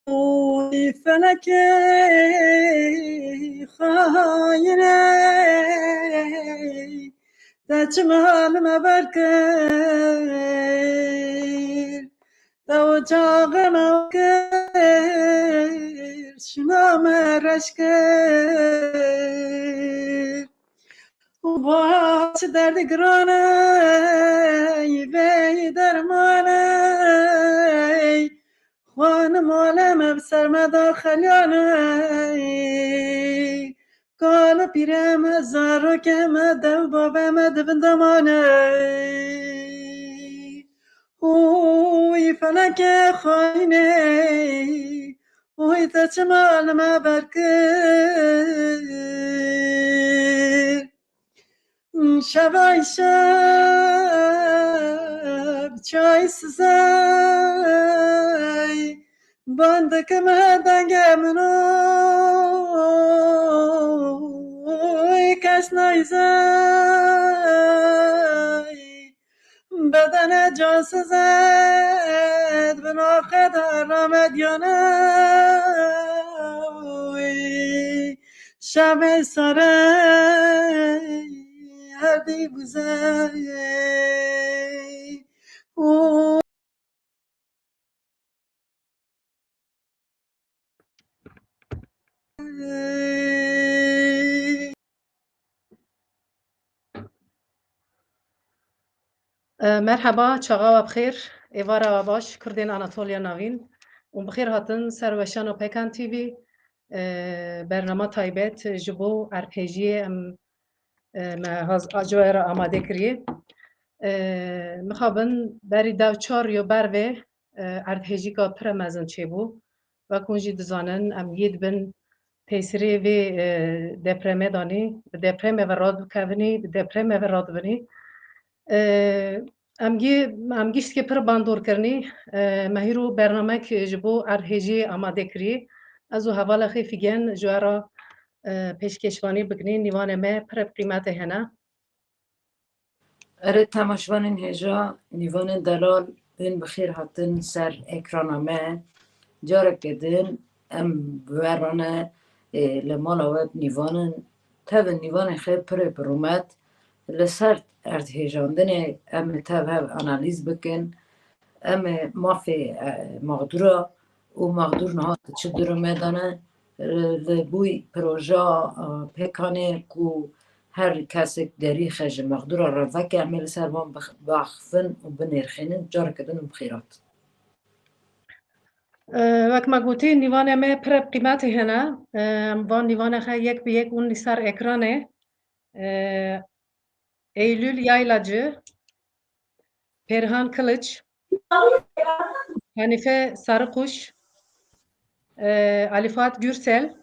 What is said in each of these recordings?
oy feleke khayne Deçmalime berker Da ocağıma kır Şuname reşker Baş derdi grane Ve dermane Xanım aleme bsermeda xelyane Kala pireme zarokeme dev babeme dibindamane Oy feleke khayne Oy teçmalime berker Şevay şev çay sizey Bandakime dengemin oy Kes neyzey Bedene cansız et Bina kadar medyane Şevay sarey Hadi güzel مرحبا چاقا و بخیر ایوارا باش کردین آناتولیا نوین و بخیر هاتن سروشان و پیکان تیوی برنامه تایبت جبو ارپیجی آجوه را آماده کریه مخابن بری دو چار یا بروه ارپیجی که پرمزن چه بو و کنجی دزانن ام ید بن تیسری و دپرمه دانی دپرمه و راد بکونی دپرمه و راد بنی امگیست که پر باندور کرنی مهیرو برنامه که جبو ارهجی آماده کری از او حواله خی فیگن جوارا پیشکشوانی بکنی نیوان ما پر قیمت هنه اره تماشوان هجا نیوان دلال بین بخیر هاتن سر اکرانامه جارک کدن ام برانه لمالا وب نیوانن تب نیوان خیلی پر برومت لسر ارتهجاندن ام تب هف انالیز بکن ام مافی مقدورا و مقدور نهات چه درمه دانه لبوی پروژا پیکانه کو هر کسی داری خج مقدورا را وکه عمل سربان بخفن و بنرخینن جار کدن بخیرات وقت ما گوتی نیوان ما پر قیمت هنه وان نیوان خیلی یک به یک اون سر اکرانه Eylül Yaylacı, Perihan Kılıç, Hanife Sarıkuş, Ali Fuat Gürsel,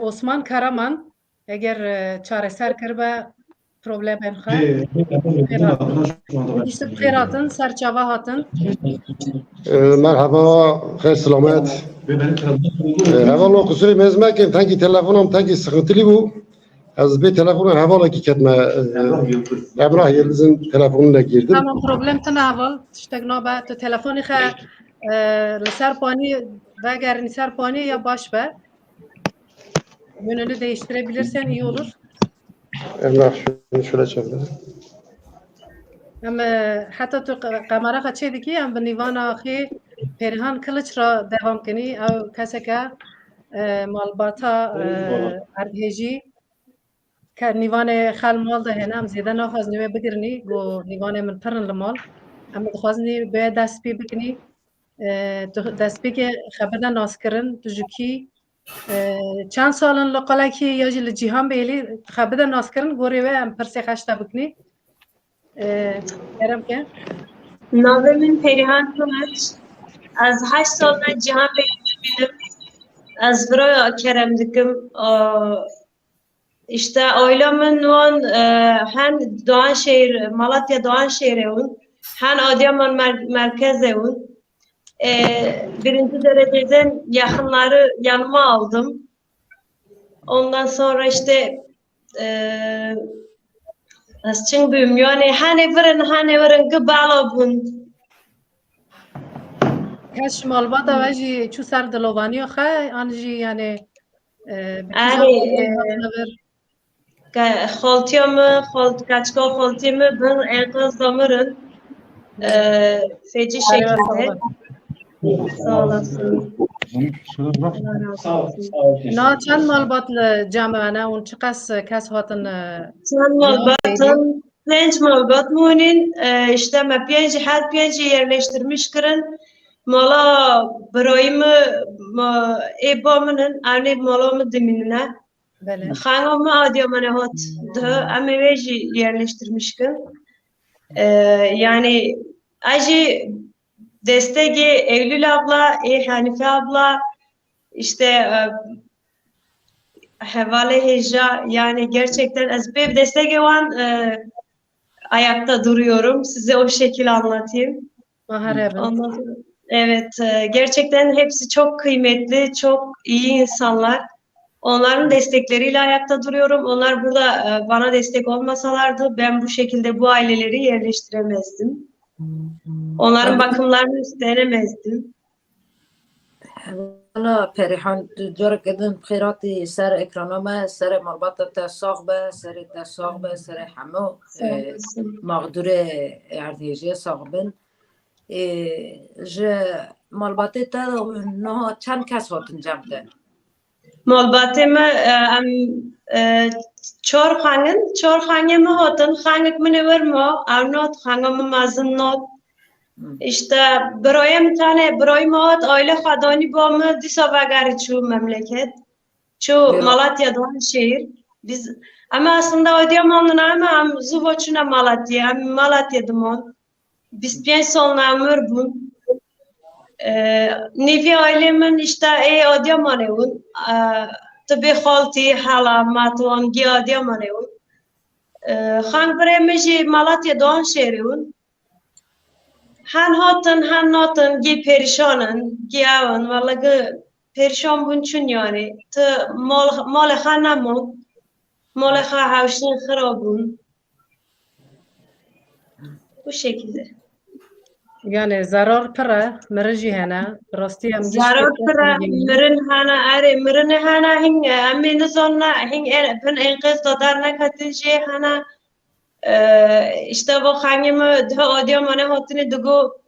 Osman Karaman, eğer çareser kırba problem enha. İşte bxiratın, serçava hatın. Merhaba, hayır selamet. Evvela kusura mezmekim, tanki telefonum tanki sıkıntılı bu. Az bir telefonu havalı ki ketme. Emrah Yıldız'ın telefonuna girdim. Tamam problem tanaval. İşte naba telefonu ha ser pani veger ser pani ya baş be. Yönünü değiştirebilirsen iyi olur. Emrah şöyle çevirelim. Ama hatta tu kamera kaçıydı ki am benivana ahi Perihan Kılıç ra devam kini av kaseka malbata ardheji که نیوان خال مال ده هنام زیاده نخواست نیوه بگیرنی گو نیوان من پرن لمال اما دخوازنی به دست پی بکنی دست پی که خبرده ناس کرن تجوکی چند سالن لقاله که یا جل جیهان بیلی خبرده ناس کرن گوری و ام پرسی خشتا بکنی کرم که ناوه من پریهان کلش از 8 سال جیهان بیلی از برای کرم دکم İşte ailemin on hen Doğanşehir, Malatya Doğanşehir evun, hen Adıyaman merkez evun. Birinci dereceden yakınları yanıma aldım. Ondan sonra işte nasıl büyüm yani hani verin gıbala bun. کش مالبات وجی چو سر دلوانی خه آنجی یعنی خالتیامı, kaçka خالتیامı ben enkaz damarın. Feci şekilde. Sağ olasın. نه چند مالبات جمعانه اون چقدر کس هاتن Çan malbatın, penç malbat munin, işte me her penci yerleştirmiş kırın. Mala burayımı ebamının, anne malamı diminine. بله Xanamı adiyamane hot da ameveji yerleştirmiş kırın. Yani acı destegi Eylül abla, Hanife abla, işte Hevale Heja, yani gerçekten bir destegi olan ayakta duruyorum. Size o şekilde anlatayım. مهربن Ondan sonra, evet, gerçekten hepsi çok kıymetli, çok iyi insanlar. Onların destekleriyle ayakta duruyorum. Onlar burada bana destek olmasalardı ben bu şekilde bu aileleri yerleştiremezdim. Onların bakımlarını üstlenemezdim. أنا فرحان جرك إذن بخيراتي سر إكرانما سر مربطة الصاغبة سر الصاغبة سر حمو مقدورة عرضيجية صاغبن ج مربطة تا إنها چند کس هاتن جمده Malbatımı çor hangi mi hotun hangi mi var mı arnot hangi mi mazın not işte buraya mı aile kadani bu mu disavagari şu memleket şu Malatya'dan şehir biz ama aslında Adıyaman'ın ama zuvoçuna Malatya Malatya'dan biz piensonla mürbun نیوی ailemin işte Adıyaman'ın tabi halti hala matwangi Adıyaman'ın hangi birimizi Malatya'dan şehrin han hatın gi perişanın gi avın vallahi perişan bunçun yani te mal hanamon mal havşin xarabun bu şekilde. Yani zarar para merji hana rasti am Zarar para mirin hana hing amin zonna hing ben enkaz dadarna katince hana işte bu hangimi daha Adıyaman'a hatını dugu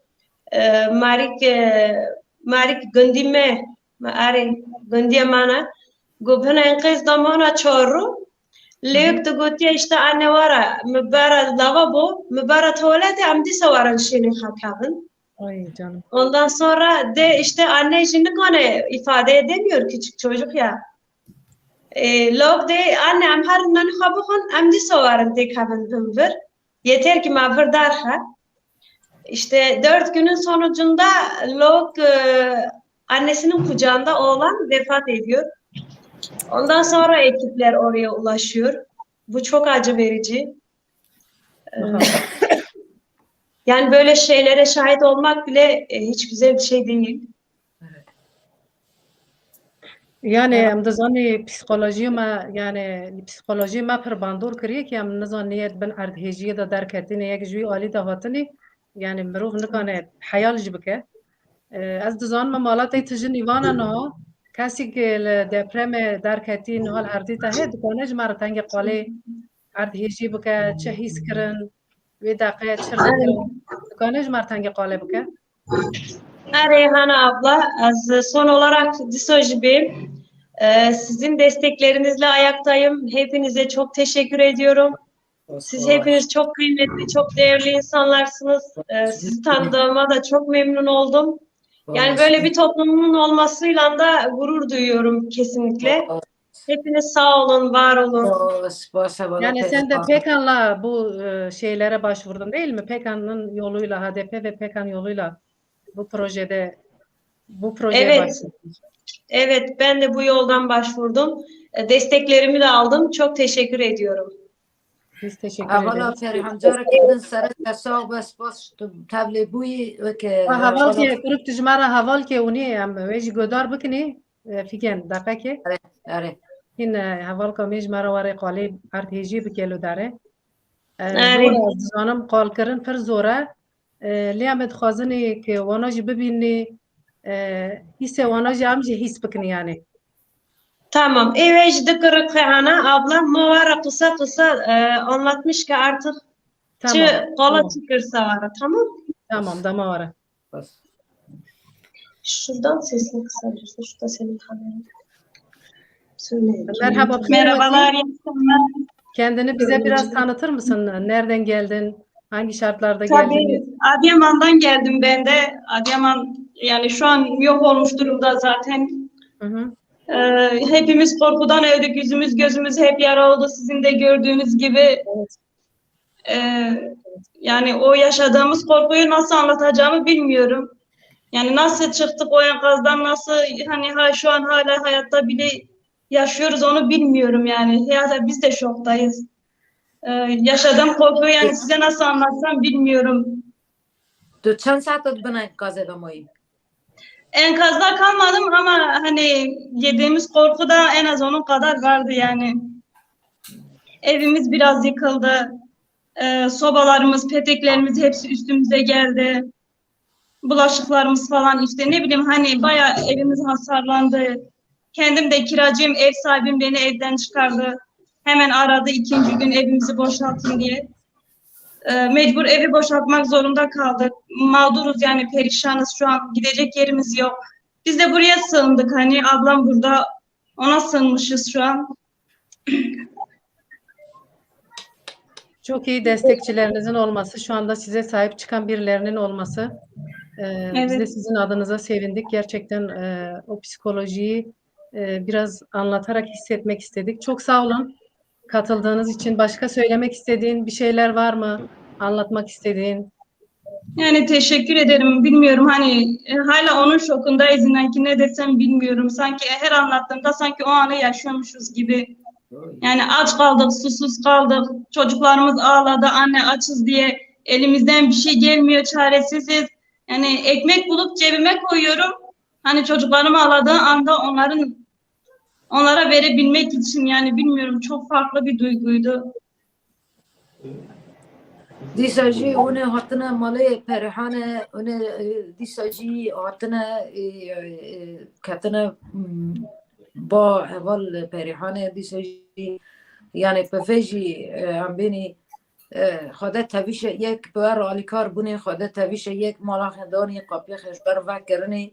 marik gandime gandiyamana gubhen enkaz damana çoru lek dugu tiya işte anne vara mübara lavabo mübara tuvalete amdi savaran şini hakavın. Ay canım. Ondan sonra de işte anne şimdi hani ifade edemiyor küçük çocuk ya. Log de anne am her nan xabun am di sovarın tek havın ver. Yeter ki mavır darha. İşte 4 günün sonucunda log annesinin kucağında oğlan vefat ediyor. Ondan sonra ekipler oraya ulaşıyor. Bu çok acı verici. Yani böyle şeylere şahit olmak bile hiç güzel bir şey değil. Yani em dizani psikoloji ma yani psikoloji ma per bandur kiriye ki em nizaniyet ben ardhejiye da derketine yek jui ali da hatini yani merov nikane hayal jibke az dizan ma malatay tijin ivana no kasi ke depreme derketin hal ardi ta he dukane jmar tangi qale ardheji bke chehis kirin ve daqiye çırdıkın dukane jmar tangi qale bke Reyhan abla, son olarak Disojibi, sizin desteklerinizle ayaktayım. Hepinize çok teşekkür ediyorum. Siz hepiniz çok kıymetli, çok değerli insanlarsınız. Sizi tanıdığıma da çok memnun oldum. Yani böyle bir toplumun olmasıyla da gurur duyuyorum kesinlikle. Hepiniz sağ olun, var olun. Yani sen de PKK'la bu şeylere başvurdun değil mi? PKK'nın yoluyla, HDP ve PKK yoluyla bu projeye başvurdun. Evet, ben de bu yoldan başvurdum. Desteklerimi de aldım. Çok teşekkür ediyorum. Biz teşekkür ederiz. أولا فرحان جارك إذن سرت تساق بس تبلي بوي وك Haval ki kurup tijmara haval ki uni am veji godar bikini fiken daqe ki أري in haval ka mejmara wari qali artiji bikelo dare. أري. Zanım qal kirin pir zora. لیامد خوازنی که وانا جی ببینی hisse wana jî em jî his bikin yani. Tamam. Evet, kırık ana ablam muvara kısa kısa anlatmış ki artık Tamam. kola Tamam. çıkırsa var. Tamam. Tamam, dama var. Bas. Şuradan sesini kısabilirsin. Şurada senin haberin. Söyle. Merhaba. Merhabalar. iyi akşamlar. Kendini bize biraz tanıtır mısın? Nereden geldin? Hangi şartlarda Tabii geldin? Adıyaman'dan geldim ben de. Adıyaman yani şu an yok olmuş durumda zaten. Hı hı. Hepimiz korkudan öldük. Yüzümüz gözümüz hep yara oldu. Sizin de gördüğünüz gibi. Evet. Yani o yaşadığımız korkuyu nasıl anlatacağımı bilmiyorum. Yani nasıl çıktık o enkazdan, nasıl hani şu an hala hayatta bile yaşıyoruz onu bilmiyorum yani. Ya biz de şoktayız. Yaşadığım korkuyu yani size nasıl anlatsam bilmiyorum. Tu çend saat bana enkaz edemeyi? Enkazda kalmadım ama hani yediğimiz korku da en az onun kadar vardı yani. Evimiz biraz yıkıldı. Sobalarımız, peteklerimiz hepsi üstümüze geldi. Bulaşıklarımız falan işte ne bileyim hani bayağı evimiz hasarlandı. Kendim de kiracıyım, ev sahibim beni evden çıkardı. Hemen aradı ikinci gün evimizi boşaltın diye. Mecbur evi boşaltmak zorunda kaldık. Mağduruz yani perişanız şu an gidecek yerimiz yok. Biz de buraya sığındık hani ablam burada ona sığınmışız şu an. Çok iyi destekçilerinizin olması, şu anda size sahip çıkan birilerinin olması. Biz de Evet. sizin adınıza sevindik. Gerçekten o psikolojiyi biraz anlatarak hissetmek istedik. Çok sağ olun katıldığınız için. Başka söylemek istediğin bir şeyler var mı? Anlatmak istediğin? Yani teşekkür ederim. Bilmiyorum hani hala onun şokundayız inan ki ne desem bilmiyorum. Sanki her anlattığımda sanki o anı yaşıyormuşuz gibi. Yani aç kaldık, susuz kaldık. Çocuklarımız ağladı, anne açız diye. Elimizden bir şey gelmiyor, çaresiziz. Yani ekmek bulup cebime koyuyorum. Hani çocuklarım ağladığı anda onlara verebilmek için yani bilmiyorum çok farklı bir duyguydu. دیساجی اون هاتنه ماله پرهانه اون دیساجی هاتنه کتنه با اول پرهانه دیساجی یعنی پفیجی هم بینی خدا تویش یک بار آلیکار بونی خدا تویش یک مالا خندانی قاپی خشبر وکرنی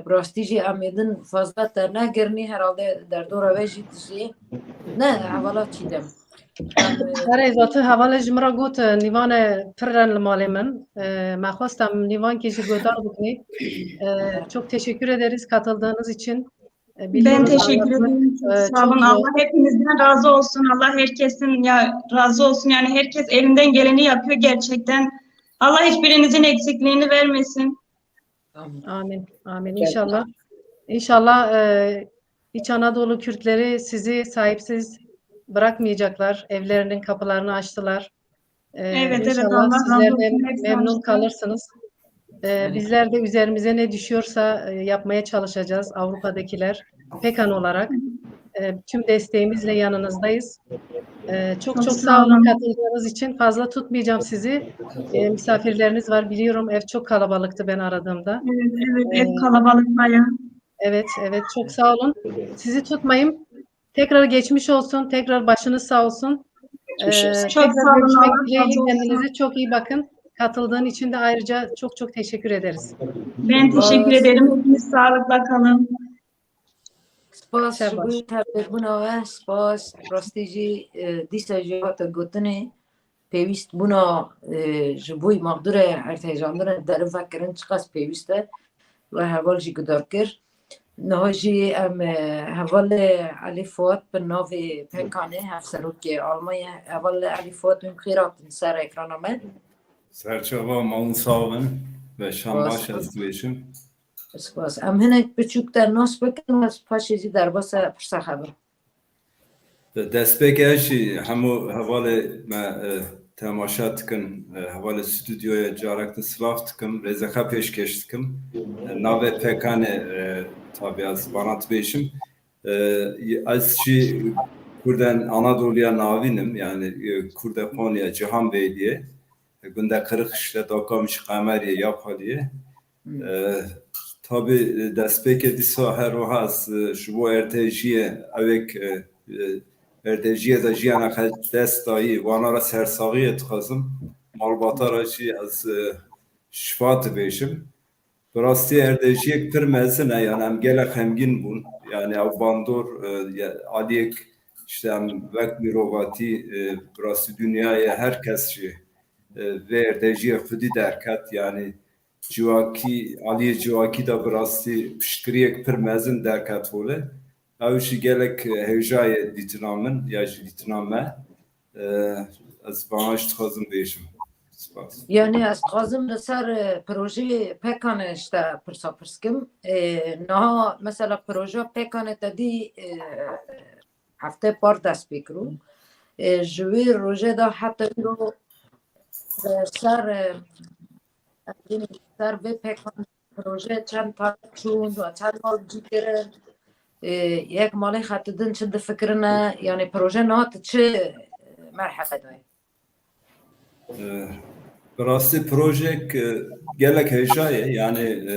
براستیجی امیدن فضلت در نگرنی herhalde در دور ویجی تسی نه اولا چیدم ذاتي هوالا جمرا قوت نيوان فرن المالي من ما خواستم نيوان kişi gödar bukni. Çok teşekkür ederiz katıldığınız için. Ben teşekkür ederim. Sağ olun. Allah hepinizden razı olsun. Allah herkesin razı olsun. Yani herkes elinden geleni yapıyor gerçekten. Allah hiçbirinizin eksikliğini vermesin. Amin. Amin. İnşallah. İnşallah İç Anadolu Kürtleri sizi sahipsiz bırakmayacaklar. Evlerinin kapılarını açtılar. Evet, İnşallah Allah sizler razı de olsun. memnun kalırsınız. Bizler de üzerimize ne düşüyorsa yapmaya çalışacağız Avrupa'dakiler. PKK olarak tüm desteğimizle yanınızdayız. Çok sağ olun katıldığınız için. Fazla tutmayacağım sizi. Misafirleriniz var biliyorum. Ev çok kalabalıktı ben aradığımda. Evet, ev kalabalık bayağı. Evet, çok sağ olun. Sizi tutmayayım. Tekrar geçmiş olsun. Tekrar başınız sağ olsun. Çok Tekrar sağ olun. görüşmek Allah dileğiyle. razı olsun. Kendinize çok iyi bakın. Katıldığın için de ayrıca çok teşekkür ederiz. Ben teşekkür ederim. Hepiniz sağlıkla kalın. سپاس شبوی تبلیغ بونا و سپاس راستی جی دیسا جی هاتا گوتنه پیویست بونا جبوی مقدور ارتجاندن در فکرن چقاس پیویسته و حوال جی گدار کر نه جی ام حوال علی فوت به ناوی پکانه هفسروک آلمای حوال علی فوت من خیرات سر اکرانامه سرچاوا ماون ساون و شام باش از دویشم سپاس ام هنک بچوک در ناس بکن و پاشیزی در باس پرسا خبر دست بگشی همو حوال ما تماشات کن حوال استودیوی جارکت سلافت کم رزخا پیشکش کم ناو پکان tabi az banat beşim az şey Kurden Anadolu'ya navinim yani Kurda Konya Cihan Bey diye günde 40 işte dokamış kameriye yapaliye tabi destpêkê dîsa her wiha ez ji bo erdhejiyê evek erdhejiyê de jiyana xwe dest dayî wana ra sersaxiyê dixwazim malbata ra jî ez şifa dibêjim. Bi rastî erdhejiyek pir mezin e yani em gelek xemgîn bûn yani ew bandor aliyek işte em wek mirovatî bi rastî dünyayê herkes jî vê erdhejiyê xwedî derket yani civakî aliyê civakî da bi rastî piştgiriyek pir mezin derket hole ew jî gelek hêjayê dîtina min ya jî dîtina me ez bana ji dixwazim bêjim. Spas. Yani az kazım da ser proje pekane işte pırsa pırskim. Naha mesela proje pekane dedi hafte par dest bekru. Jüvi roje da hatta ro ser ser ve pekane proje çend parçun ve çend mal cikirin. Yek mali hattedin çند fikrine yani proje nahat çi merhaba day. Bi rastî projek gelek hêjayê yani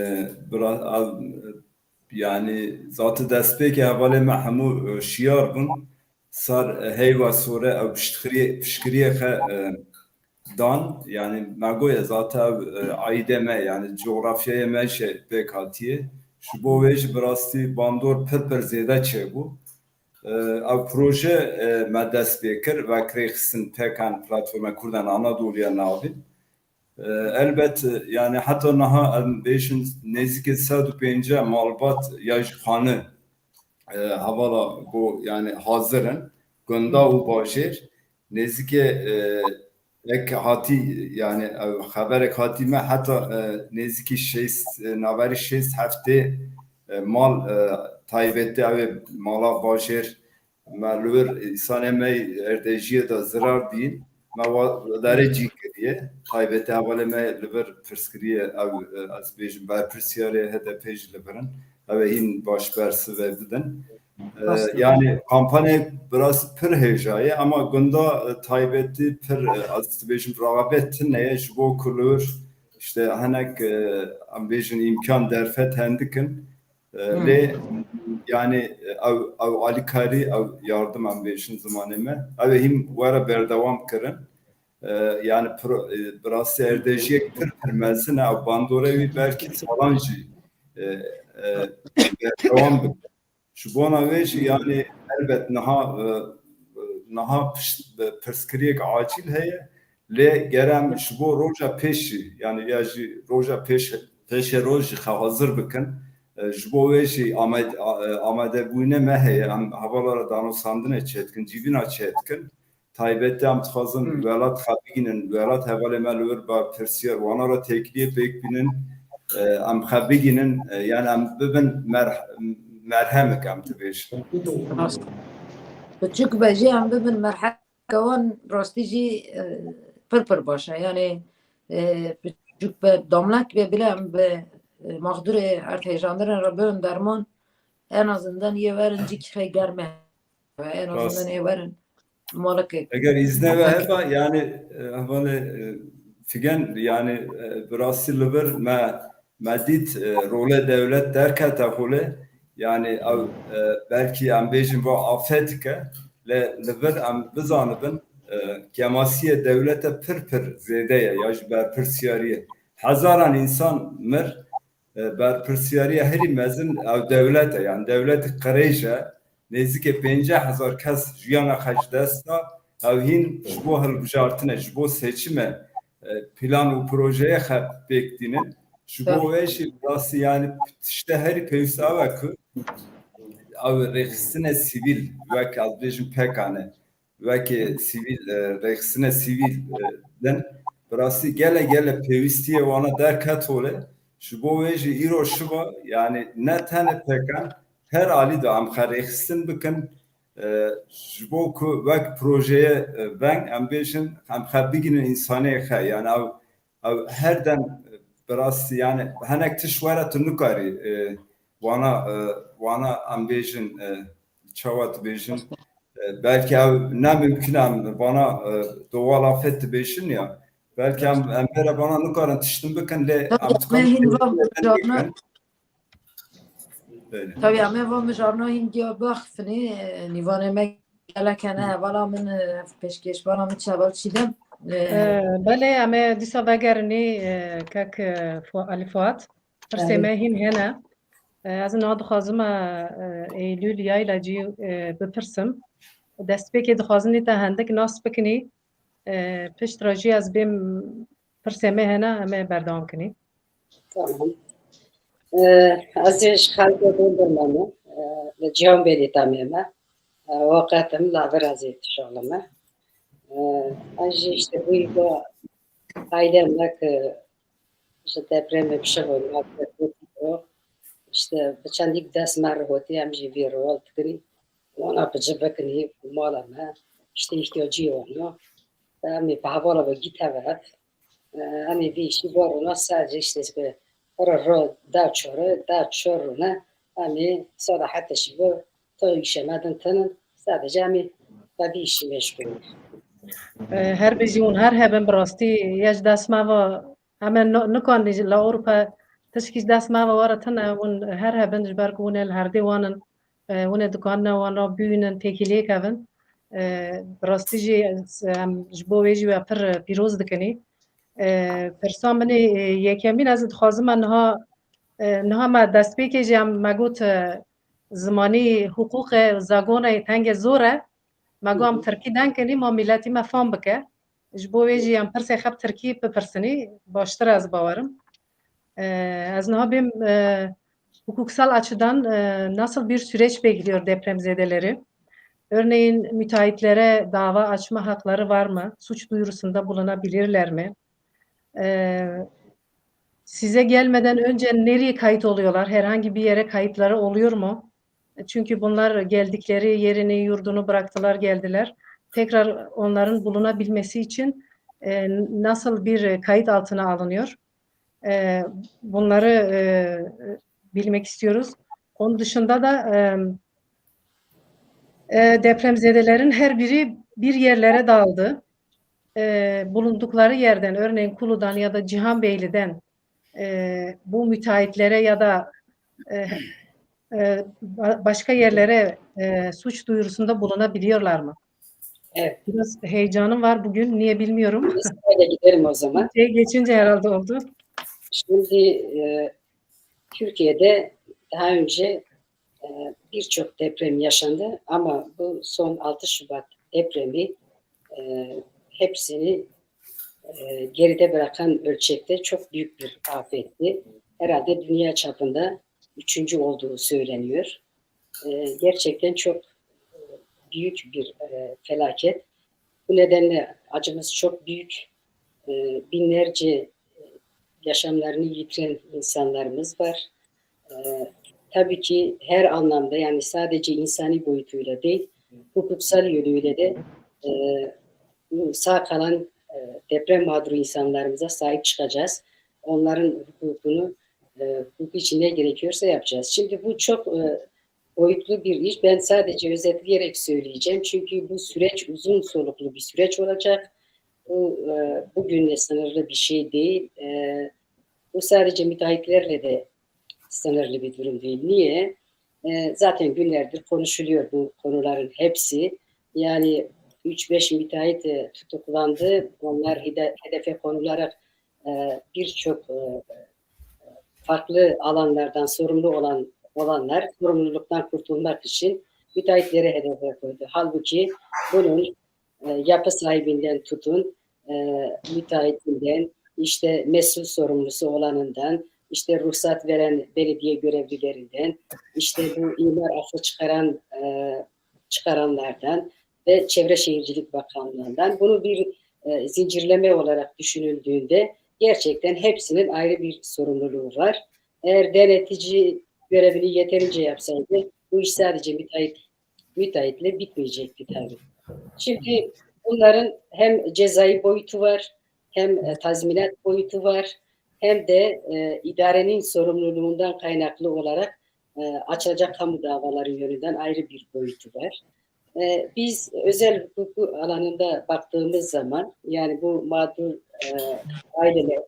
yani zatı destpêkê hevalê me hemû şiyar bûn sar heyva sore ew piştgiriyê xwe dan yani me goye zatı ew aîdê me yani coğrafyayê me jî pêk hatiye ji bo wê jî bi rastî bandor pir zêde çêbû. Ev proje me dest pê kir vekirê xistin pekan platforma Kurdan Anadolu'ya navî. Elbet yani hatta naha em bêjin nêzîkî 105 malbat ya ji xanê hevala got yani hazirin gunda û bajêr nêzîkî ek hatî yani xeberek hatî me heta nêzîkî naverî 6 heftê mal taybetî ew mala bajêr me li wir îsanê me erdhejiyê de zirar dîn me derê cî kiriye taybetî hevalê me li vir pirskiriye ew ez bêjim berpirsiyarê HDP jî li virin ew ê hîn başber sive bidin. Yani kampanya biraz pir hêjaye ama gunda taybetî pir ez dibêjim rağbet neye ji bo kulur işte hinek em bêjin imkan derfet hendikin lê yani ew alîkarî ew yardım em bêjin zimanê me ew ê hîn were berdewam kirin yani bi rastî erdhejiyek pir mezin e ew bandorê wî belkî salan jî berdewam bikin. Ji bona wê jî yani elbet niha pirskiriyek acîl heye lê gerem ji bo roja pêşî yani ya jî roja pêşê roj jî xwe hazir bikin ji bo wê jî amadebûyînê me heye em hevalara danosandinê çêdikin cîvîna çêdikin taybetî em dixwazin welat xwe bigînin welat hevalê me li wir ba pirsiyar wana ra têkiliyê pêk bînin em xwe bigînin yani em bibin merhemek em dibêjin. Çünkü bence em bibin merhekewan rastî jî pir baş e yani çünkü be damlak ve bile em be mağdurê erdhejandinê re bibin derman en azından yê werin cîkî germe ve en azından yê werin malekê. Eger izne ve heba yani hevalê figen yani bi rastî li vir me dît rolê devlet derkete hole yani ew belkî em bêjin bu afet dike li vir em bizanibin kemasiyê devlete pir zêde ye ya ji berpirsiyariyê hezaran insan mir berpirsiyariya herî mezin ew devlet e yani devletê qirêj e nêzîkî 50,000 kes jiyana xwe ji dest da ew hîn ji bo hilbijartinê ji bo seçimê plan û projeyê xwe pêk dînin ji bo wê jî rastî yani tişte herî pêwîst ew e ku ew rêxistinê sivîl wek ez bêjim pekane wekê sivîl rêxistinê sivîl din bi rastî gelek pêwîstiyê wana derket hole ji bo wê jî îro şiva yani ne tene pekan her alî de em xwe rêxistin bikin ji bo ku wek projeyê veng em bêjin em xwe bigînin însaniyê xwe yani ew her dem bi rastî yani hinek tiş were tu nikarî wana em bêjin çawa dibêjin belkî ew nemimkün em wana doğal afet dibêjin ya belki em bera bana nikarin tiştin bikin le Tabii em tıkan men var mıcarna. böyle. Tabii men var mıcarna hindiya bakfini nivane me gelekene valla min peşkeş bana min çabal çidem. بله اما دیسا وگرنی کک علی فوات فرسمه هین هنه از نه دخوازم ایلول یایلا جی بپرسم دست بکی دخوازنی تا هندک ناس بکنی پشت راجی از بیم فرسمه هنه اما بردام کنی Tamam. Aziz halka doldurmamı, cihan bedi tamamı, vakatım laver azit şalama. Aziz işte bu yıl ailemle işte depremle bir şey oldu. İşte çandik ders marhoti amci bir rol tkri. Ona bacabakni malama işte ihtiyacı var. Mi pahavala ve git evet. Hani bir işi var ona sadece işte ro da çoruna hani sonra hatta şimdi to işemeden tanın sadece hani bir işi meşgul. هر بجیون هر هبن براستی یج دست ما و اما نکن لا اروپا تشکیش دست ما و وارتن اون هر هبن جبرگ ونه هر دیوانن ونه دکانه وانا بیونن تکیلی کون براستی جی جبوی جی و پر پیروز دکنی پرسان منی یکمین از خازم نها ما دست بی که جام مگوت زمانی حقوق زاگونه تنگ زوره مگوام ترکی دن کنی ما ملتی ما فهم بکه جبوی ام پرسه خب ترکی بپرسنی باشتر از باورم از نها bim hukuksal açıdan nasıl bir süreç bekliyor depremzedeleri? Örneğin müteahhitlere dava açma hakları var mı? Suç duyurusunda bulunabilirler mi? Size gelmeden önce nereye kayıt oluyorlar? Herhangi bir yere kayıtları oluyor mu? Çünkü bunlar geldikleri yerini, yurdunu bıraktılar, geldiler. Tekrar onların bulunabilmesi için nasıl bir kayıt altına alınıyor? Bunları bilmek istiyoruz. Onun dışında da depremzedelerin her biri bir yerlere dağıldı. Bulundukları yerden, örneğin Kulu'dan ya da Cihanbeyli'den bu müteahhitlere ya da başka yerlere suç duyurusunda bulunabiliyorlar mı? Evet. Biraz heyecanım var bugün. Niye bilmiyorum. Biz böyle gidelim o zaman. Geçince herhalde oldu. Şimdi Türkiye'de daha önce birçok deprem yaşandı ama bu son 6 Şubat depremi hepsini geride bırakan ölçekte çok büyük bir afetti. Herhalde dünya çapında 3. olduğu söyleniyor. Gerçekten çok büyük bir felaket. Bu nedenle acımız çok büyük. Binlerce yaşamlarını yitiren insanlarımız var. Tabii ki her anlamda yani sadece insani boyutuyla değil, hukuksal yönüyle de sağ kalan deprem mağduru insanlarımıza sahip çıkacağız. Onların hukukunu hukuk için ne gerekiyorsa yapacağız. Şimdi bu çok boyutlu bir iş. Ben sadece özetleyerek söyleyeceğim. Çünkü bu süreç uzun soluklu bir süreç olacak. Bu bugünle sınırlı bir şey değil. Bu sadece müteahhitlerle de sınırlı bir durum değil. Niye? Zaten günlerdir konuşuluyor bu konuların hepsi. Yani 3-5 müteahhit tutuklandı. Onlar hedefe konularak birçok farklı alanlardan sorumlu olanlar sorumluluktan kurtulmak için müteahhitlere hedefe koydu. Halbuki bunun yapı sahibinden tutun, müteahhitinden, işte mesul sorumlusu olanından, işte ruhsat veren belediye görevlilerinden, işte bu imar affı çıkaranlardan ve Çevre Şehircilik Bakanlığı'ndan bunu bir zincirleme olarak düşünüldüğünde gerçekten hepsinin ayrı bir sorumluluğu var. Eğer denetici görevini yeterince yapsaydı bu iş sadece müteahhitle bitmeyecekti tabii. Şimdi bunların hem cezai boyutu var, hem tazminat boyutu var, hem de idarenin sorumluluğundan kaynaklı olarak açılacak kamu davaları yönünden ayrı bir boyutu var. Biz özel hukuku alanında baktığımız zaman yani bu mağdur aileler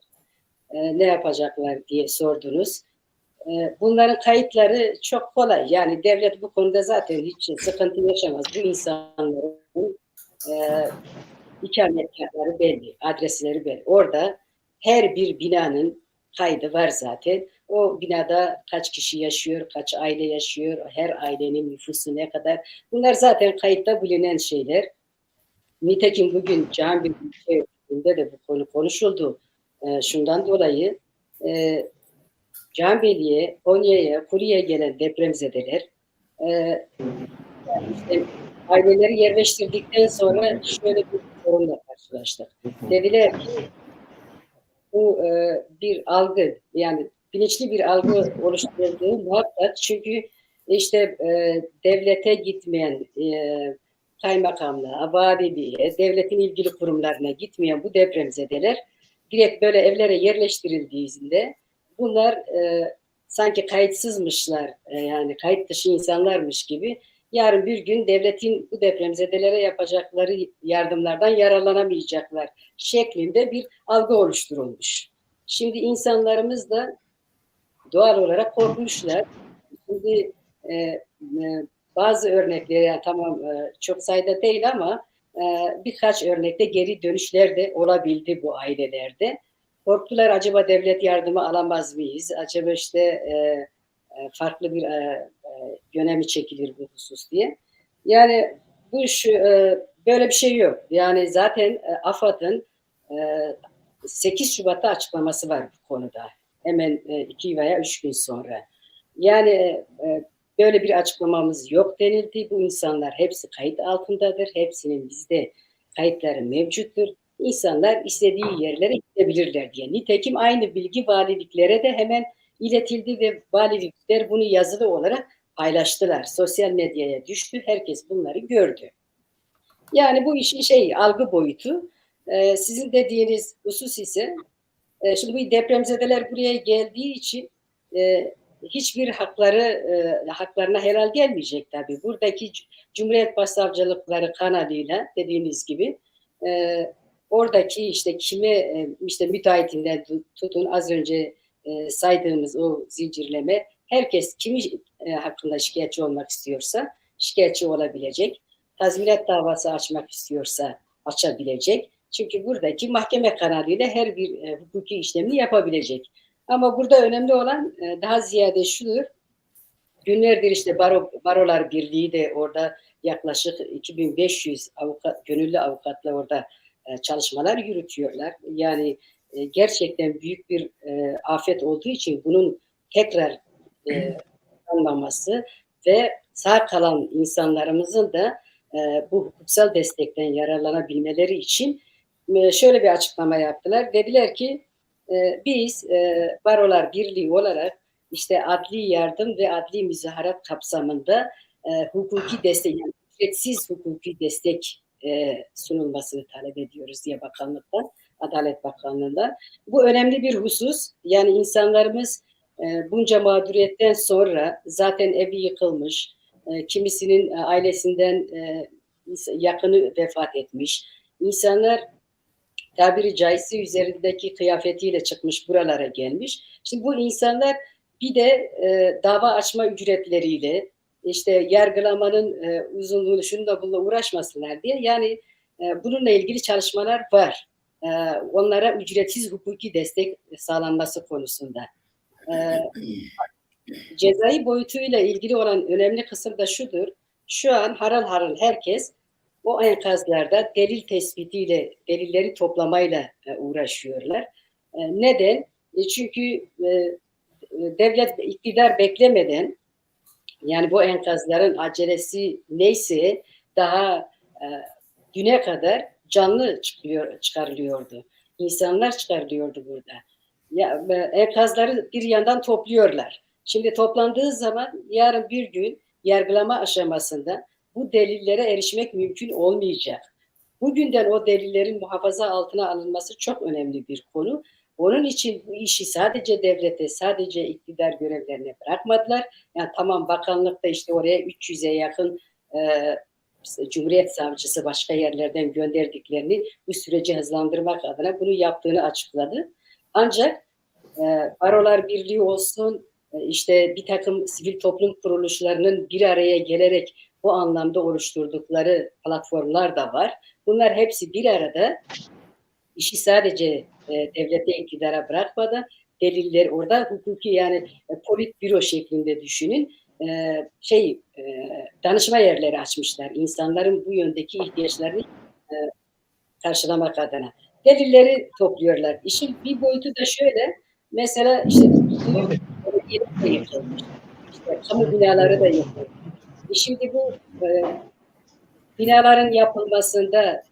ne yapacaklar diye sordunuz. Bunların kayıtları çok kolay. Yani devlet bu konuda zaten hiç sıkıntı yaşamaz. Bu insanların ikametgahları belli, adresleri belli. Orada her bir binanın kaydı var zaten. O binada kaç kişi yaşıyor, kaç aile yaşıyor, her ailenin nüfusu ne kadar. Bunlar zaten kayıtta bilinen şeyler. Nitekim bugün Cambiyeli'de de bu konu konuşuldu. Şundan dolayı Cambiyeli'ye, Konya'ya, Kuri'ye gelen depremzedeler işte aileleri yerleştirdikten sonra şöyle bir sorunla karşılaştık. Dediler ki bu bir algı, yani bilinçli bir algı oluşturulduğu muhakkak, çünkü işte devlete gitmeyen kaymakamlığa, valiliğe, devletin ilgili kurumlarına gitmeyen bu depremzedeler direkt böyle evlere yerleştirildiğinde bunlar sanki kayıtsızmışlar, yani kayıt dışı insanlarmış gibi yarın bir gün devletin bu depremzedelere yapacakları yardımlardan yararlanamayacaklar şeklinde bir algı oluşturulmuş. Şimdi insanlarımız da doğal olarak korkmuşlar. Şimdi bazı örnekleri, yani tamam çok sayıda değil ama birkaç örnekte geri dönüşler de olabildi bu ailelerde. Korktular, acaba devlet yardımı alamaz mıyız? Acaba işte farklı bir yöne mi çekilir bu husus diye. Yani bu böyle bir şey yok. Yani zaten AFAD'ın 8 Şubat'ta açıklaması var bu konuda. Hemen 2 veya 3 gün sonra. Yani böyle bir açıklamamız yok denildi. Bu insanlar hepsi kayıt altındadır. Hepsinin bizde kayıtları mevcuttur. İnsanlar istediği yerlere gidebilirler diye. Nitekim aynı bilgi valiliklere de hemen iletildi ve valilikler bunu yazılı olarak paylaştılar. Sosyal medyaya düştü. Herkes bunları gördü. Yani bu işin algı boyutu. Sizin dediğiniz husus ise şimdi bu depremzedeler buraya geldiği için hiçbir haklarına helal gelmeyecek tabii. Buradaki Cumhuriyet Başsavcılıkları kanalıyla dediğiniz gibi oradaki işte kime işte müteahhitinden tutun az önce saydığımız o zincirleme, herkes kimi hakkında şikayetçi olmak istiyorsa şikayetçi olabilecek. Tazminat davası açmak istiyorsa açabilecek. Çünkü buradaki mahkeme kanalıyla her bir hukuki işlemini yapabilecek. Ama burada önemli olan daha ziyade şudur. Günlerdir işte Barolar Birliği de orada yaklaşık 2500 gönüllü avukatla orada çalışmalar yürütüyorlar. Yani gerçekten büyük bir afet olduğu için bunun tekrar anlaması ve sağ kalan insanlarımızın da bu hukuksal destekten yararlanabilmeleri için şöyle bir açıklama yaptılar. Dediler ki biz Barolar Birliği olarak işte adli yardım ve adli müzaharat kapsamında hukuki destek, yani ücretsiz hukuki destek sunulmasını talep ediyoruz diye bakanlıktan, Adalet Bakanlığı'ndan. Bu önemli bir husus. Yani insanlarımız bunca mağduriyetten sonra zaten evi yıkılmış, kimisinin ailesinden yakını vefat etmiş. İnsanlar tabiri caizse üzerindeki kıyafetiyle çıkmış buralara gelmiş. Şimdi bu insanlar bir de dava açma ücretleriyle işte yargılamanın uzunluğunu şununla bununla uğraşmasınlar diye, yani bununla ilgili çalışmalar var. Onlara ücretsiz hukuki destek sağlanması konusunda. Cezai boyutuyla ilgili olan önemli kısım da şudur. Şu an harıl harıl herkes o enkazlarda delil tespitiyle, delilleri toplamayla uğraşıyorlar. Neden? Çünkü devlet iktidar beklemeden, yani bu enkazların acelesi neyse daha düne kadar canlı çıkarılıyordu. İnsanlar çıkarılıyordu burada. Ya, enkazları bir yandan topluyorlar. Şimdi toplandığı zaman yarın bir gün yargılama aşamasında bu delillere erişmek mümkün olmayacak. Bugünden o delillerin muhafaza altına alınması çok önemli bir konu. Onun için bu işi sadece devlete, sadece iktidar görevlerine bırakmadılar. Yani tamam, bakanlıkta işte oraya 300'e yakın Cumhuriyet Savcısı başka yerlerden gönderdiklerini bu süreci hızlandırmak adına bunu yaptığını açıkladı. Ancak Barolar Birliği olsun, işte bir takım sivil toplum kuruluşlarının bir araya gelerek bu anlamda oluşturdukları platformlar da var. Bunlar hepsi bir arada işi sadece devlete, iktidara bırakmadan deliller orada hukuki yani politbüro şeklinde düşünün. Danışma yerleri açmışlar. İnsanların bu yöndeki ihtiyaçlarını karşılamak adına. Delilleri topluyorlar. İşin bir boyutu da şöyle. Mesela işte kamu binaları da yapıyor. Şimdi bu binaların yapılmasında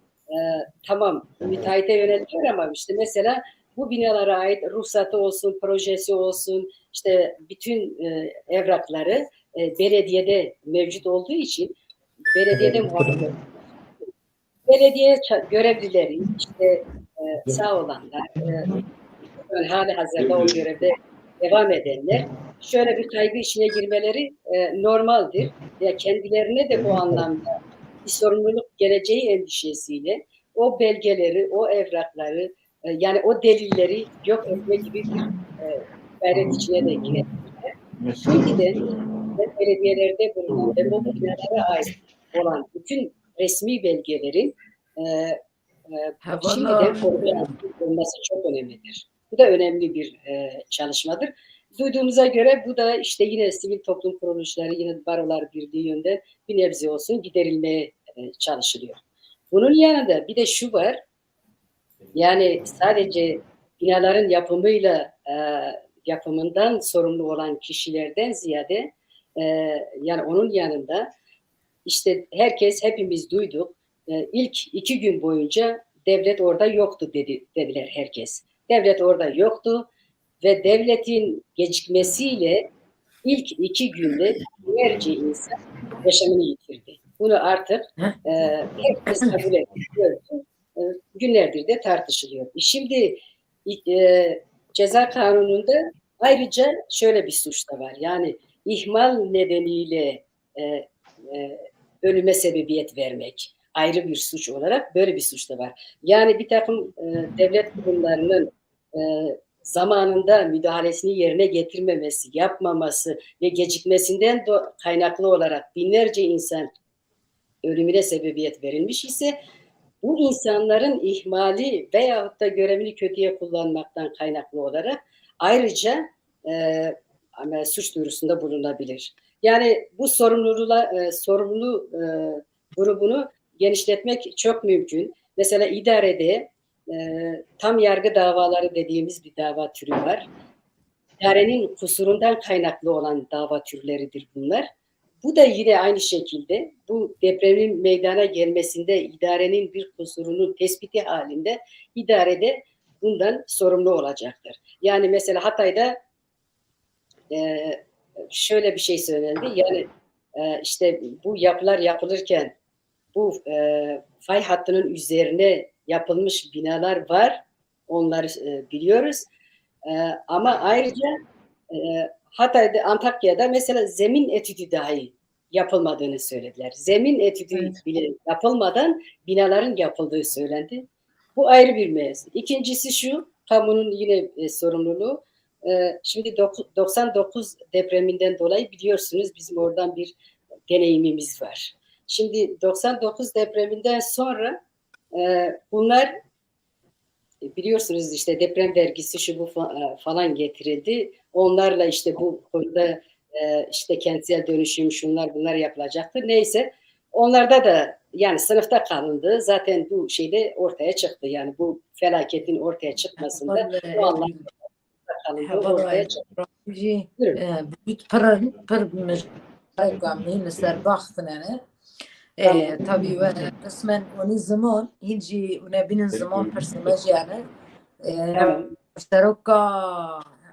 tamam müteahhite yöneliyor ama işte mesela bu binalara ait ruhsatı olsun, projesi olsun, işte bütün evrakları belediyede mevcut olduğu için belediyede muhakkak belediye görevlileri işte sağ olanlar hali hazırda o görevde devam edenler şöyle bir kaygı içine girmeleri normaldir. Ya kendilerine de bu anlamda bir sorumluluk geleceği endişesiyle o belgeleri, o evrakları yani o delilleri yok etme gibi bir gayret içine de girebilirler. Şimdi de belediyelerde bulunan ve bu binalara ait olan bütün resmi belgelerin şimdiden koruma olması çok önemlidir. Bu da önemli bir çalışmadır. Duyduğumuza göre bu da işte yine sivil toplum kuruluşları, yine Barolar Birliği yönde bir nebze olsun giderilmeye çalışılıyor. Bunun yanında bir de şu var, yani sadece binaların yapımından sorumlu olan kişilerden ziyade yani onun yanında işte hepimiz duyduk, ilk 2 gün boyunca devlet orada yoktu dediler herkes. Devlet orada yoktu ve devletin gecikmesiyle ilk 2 günde binlerce insan yaşamını yitirdi. Bunu artık herkes kabul ediyor. Günlerdir de tartışılıyor. Şimdi ceza kanununda ayrıca şöyle bir suç da var. Yani ihmal nedeniyle ölüme sebebiyet vermek ayrı bir suç olarak böyle bir suç da var. Yani bir takım devlet kurumlarının zamanında müdahalesini yerine getirmemesi, yapmaması ve gecikmesinden kaynaklı olarak binlerce insan ölümüne sebebiyet verilmiş ise bu insanların ihmali veyahut da görevini kötüye kullanmaktan kaynaklı olarak ayrıca suç duyurusunda bulunabilir. Yani bu sorumlu grubunu genişletmek çok mümkün. Mesela idarede tam yargı davaları dediğimiz bir dava türü var. İdarenin kusurundan kaynaklı olan dava türleridir bunlar. Bu da yine aynı şekilde bu depremin meydana gelmesinde idarenin bir kusurunun tespiti halinde idarede bundan sorumlu olacaktır. Yani mesela Hatay'da şöyle bir şey söylendi. Yani işte bu yapılar yapılırken bu fay hattının üzerine yapılmış binalar var. Onları biliyoruz. Ama ayrıca Hatay'da, Antakya'da mesela zemin etüdü dahi yapılmadığını söylediler. Zemin etüdü bile yapılmadan binaların yapıldığı söylendi. Bu ayrı bir mevzu. İkincisi şu, kamunun yine sorumluluğu. Şimdi 99 depreminden dolayı biliyorsunuz bizim oradan bir deneyimimiz var. Şimdi 99 depreminden sonra bunlar biliyorsunuz işte deprem vergisi şu bu falan getirildi. Onlarla işte bu konuda işte kentsel dönüşüm şunlar bunlar yapılacaktır. Neyse onlarda da yani sınıfta kalındı. Zaten bu şeyde ortaya çıktı. Yani bu felaketin ortaya çıkmasında bu anlamda kalındı ortaya çıktı. tabii ve kısmen onun zaman hiç unebinin zaman personaj yani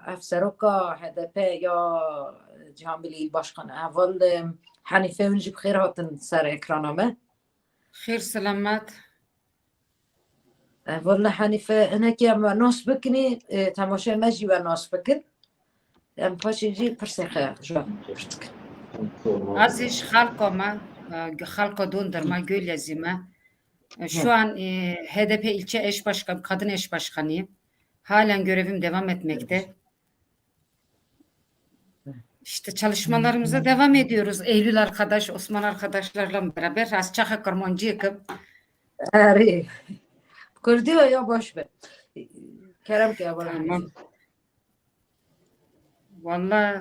افسروكا HDP ya Cihan Bilil Başkanı evvel Hanife önce bخير hatın ser ekrana mı? خير سلامات. والله حنيفة هناك يا ناس بكني تماشا ماجي وناس بكن ام باشي جي برسي خير جو عزيز خالكم halka dondurma Gölyazı'ma. Şu an HDP ilçe eş başkan, kadın eş başkanıyım. Halen görevim devam etmekte. İşte çalışmalarımıza devam ediyoruz. Eylül arkadaş, Osman arkadaşlarla beraber. Rasçaka Karmancı yıkıp. Eri. Kurdiyor ya boş ver. Kerem ki abone. Tamam. Vallahi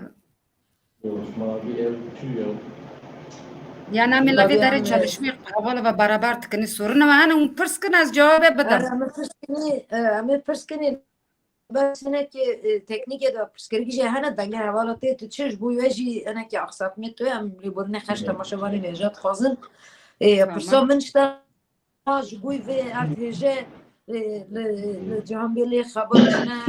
yani amelavi dare çalışmıyor. Havalı ve beraber tıkını sorun ama hani pırsın az cevap bedem. Ama pırskini ben seneki teknik ya da pırskiri cihana dange havalatı tutuş bu yaji ana ki aksatmet to am liborne kaç tamaşavari nejat khazın pırsa من işte جوی و ارتجه لجهانبیلی خبرشنه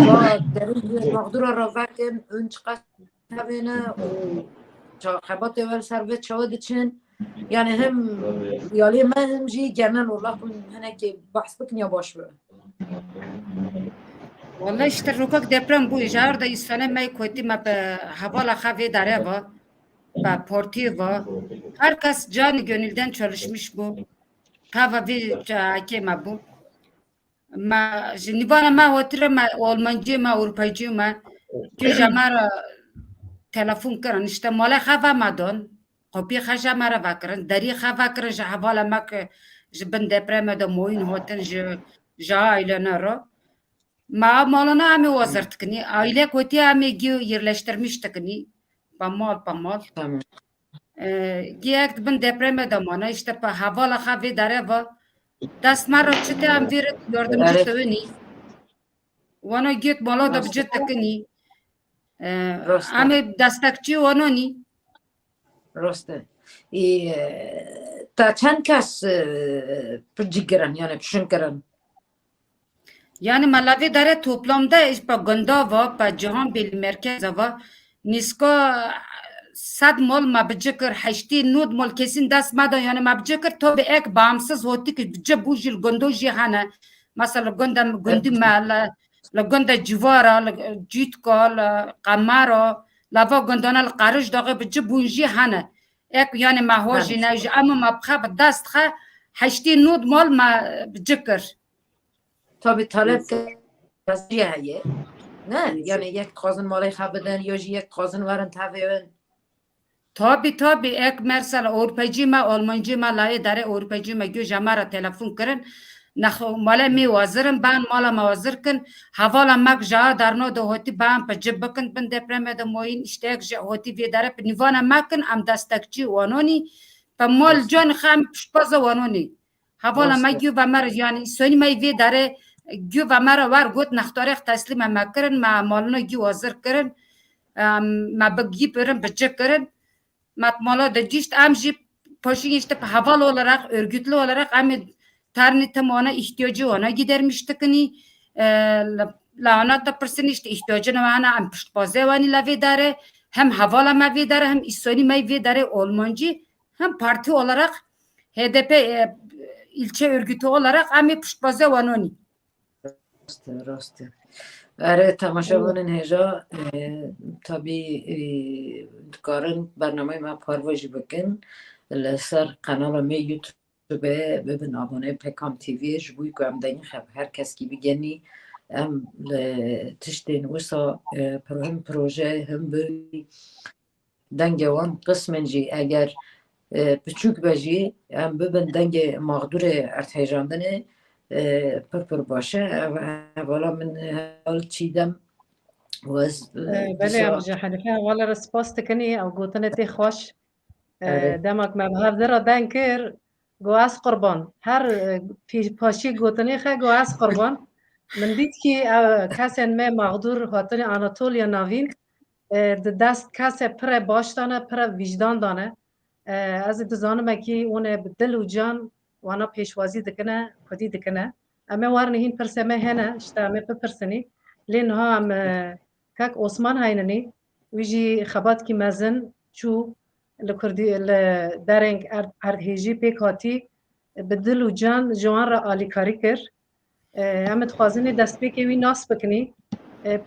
و در مقدور را وکن اونچ قصبینه و خبات اول سروت شاید چن yani hem yali من هم جی genel olarak hani ki bahs bıkın ya baş ver. Vallahi işte rokak deprem bu ijar da isane may koydu ma havala havi dare var. Ba porti var. Herkes canı gönülden çalışmış bu. Kava bir kema bu. Ma nivana ma otura ma Almancı ma Avrupacı ma ki jamara telefon kırın işte mala hava madon. Kopya haja mara vakırın. Dari hava kırın havala mak jibin depreme de moyun hoten ja ailene ro. Ma malına ami wazırtıkni. Aile koti ami yerleştirmiştikni. Pamal. Tamam. Giyek bin depreme damana işte pa havala havi dare va dasmar çite am bir yardımcı tövni wana git mala da bicet tekni ami destekçi wanoni Raste. Ta çend kes pırcıgıran yani pişinkiran. yani malavi dare toplamda işte ganda va pa cihan bil merkez va nisko sad mol ma bicikir haşti nud mol kesin dast mada yani ma bicikir to be ek bağımsız hotti ki bice bu jil gondo jihana mesela gondi ma la gonda civara la jitka la qamaro la va gondana la qarış dağı bice bu jihana ek yani ma hojina ama ma bxa dast kha haşti nud mol ma bicikir Tabi talep kesici haye. Ne? Yani yek kazın malı xabeden ya yek kazın varın tabiün. Tabi ek mesela Avrupacı ma Almancı ma laye dare Avrupacı ma gö jamara telefon kırın naxo mala mi wazırın ben mala mawazır kın havala mak ja darno da hoti ben pajibkın ben depreme de moyin işte ek hoti ve dare nivana makın am destekçi wanoni pa mol jon kham pşpaza wanoni havala ma gö bamar yani soni may ve dare gö bamara var got naxtarek teslim makırın ma malına gö wazır kırın ma bagi pırın bıcık kırın matmala da işte amji paşin işte havalı olarak örgütlü olarak ami tarni tamana ihtiyacı ona gidermiştik ni la ona da person işte ihtiyacını ona am pazevani la vedare hem havala ma vedare hem isoni ma vedare Almancı hem parti olarak HDP ilçe örgütü olarak ami pazevanoni Raste. Evet, tamaşavanın heja tabi karın برنامه ما پروژه بکن لسر قنال می یوتیوب ببین abone پکام تیوی جبوی که هم دنی خب هر کس کی بگنی هم تشتین وسا هم پروژه هم بی دنگوان قسمن جی اگر بچوک بجی هم ببین دنگ مقدور ارتحیجاندنه پر باشه اولا من حال چیدم بله ام جحنفه والا رسپاس تکنی او گوتنه تی خوش دمک مبهر در دنکر گواز قربان هر پاشی گوتنی خه گواز قربان من دید که کسی ما مقدور هاتن آناتولیا ناوین دست کسی پر باش دانه پر وجدان دانه از دزانم که اون دل و جان وانا پیشوازی دکنه خودی دکنه اما وارن هین پرسمه هنه اشتامه پرسنی لین ها هم کاک عثمان هایننی ویجی خبات کی مزن چو لکردی لدرنگ ارهیجی پیکاتی بدل و جان جوان را آلی کاری کر هم تخوازنی دست پیکی وی ناس بکنی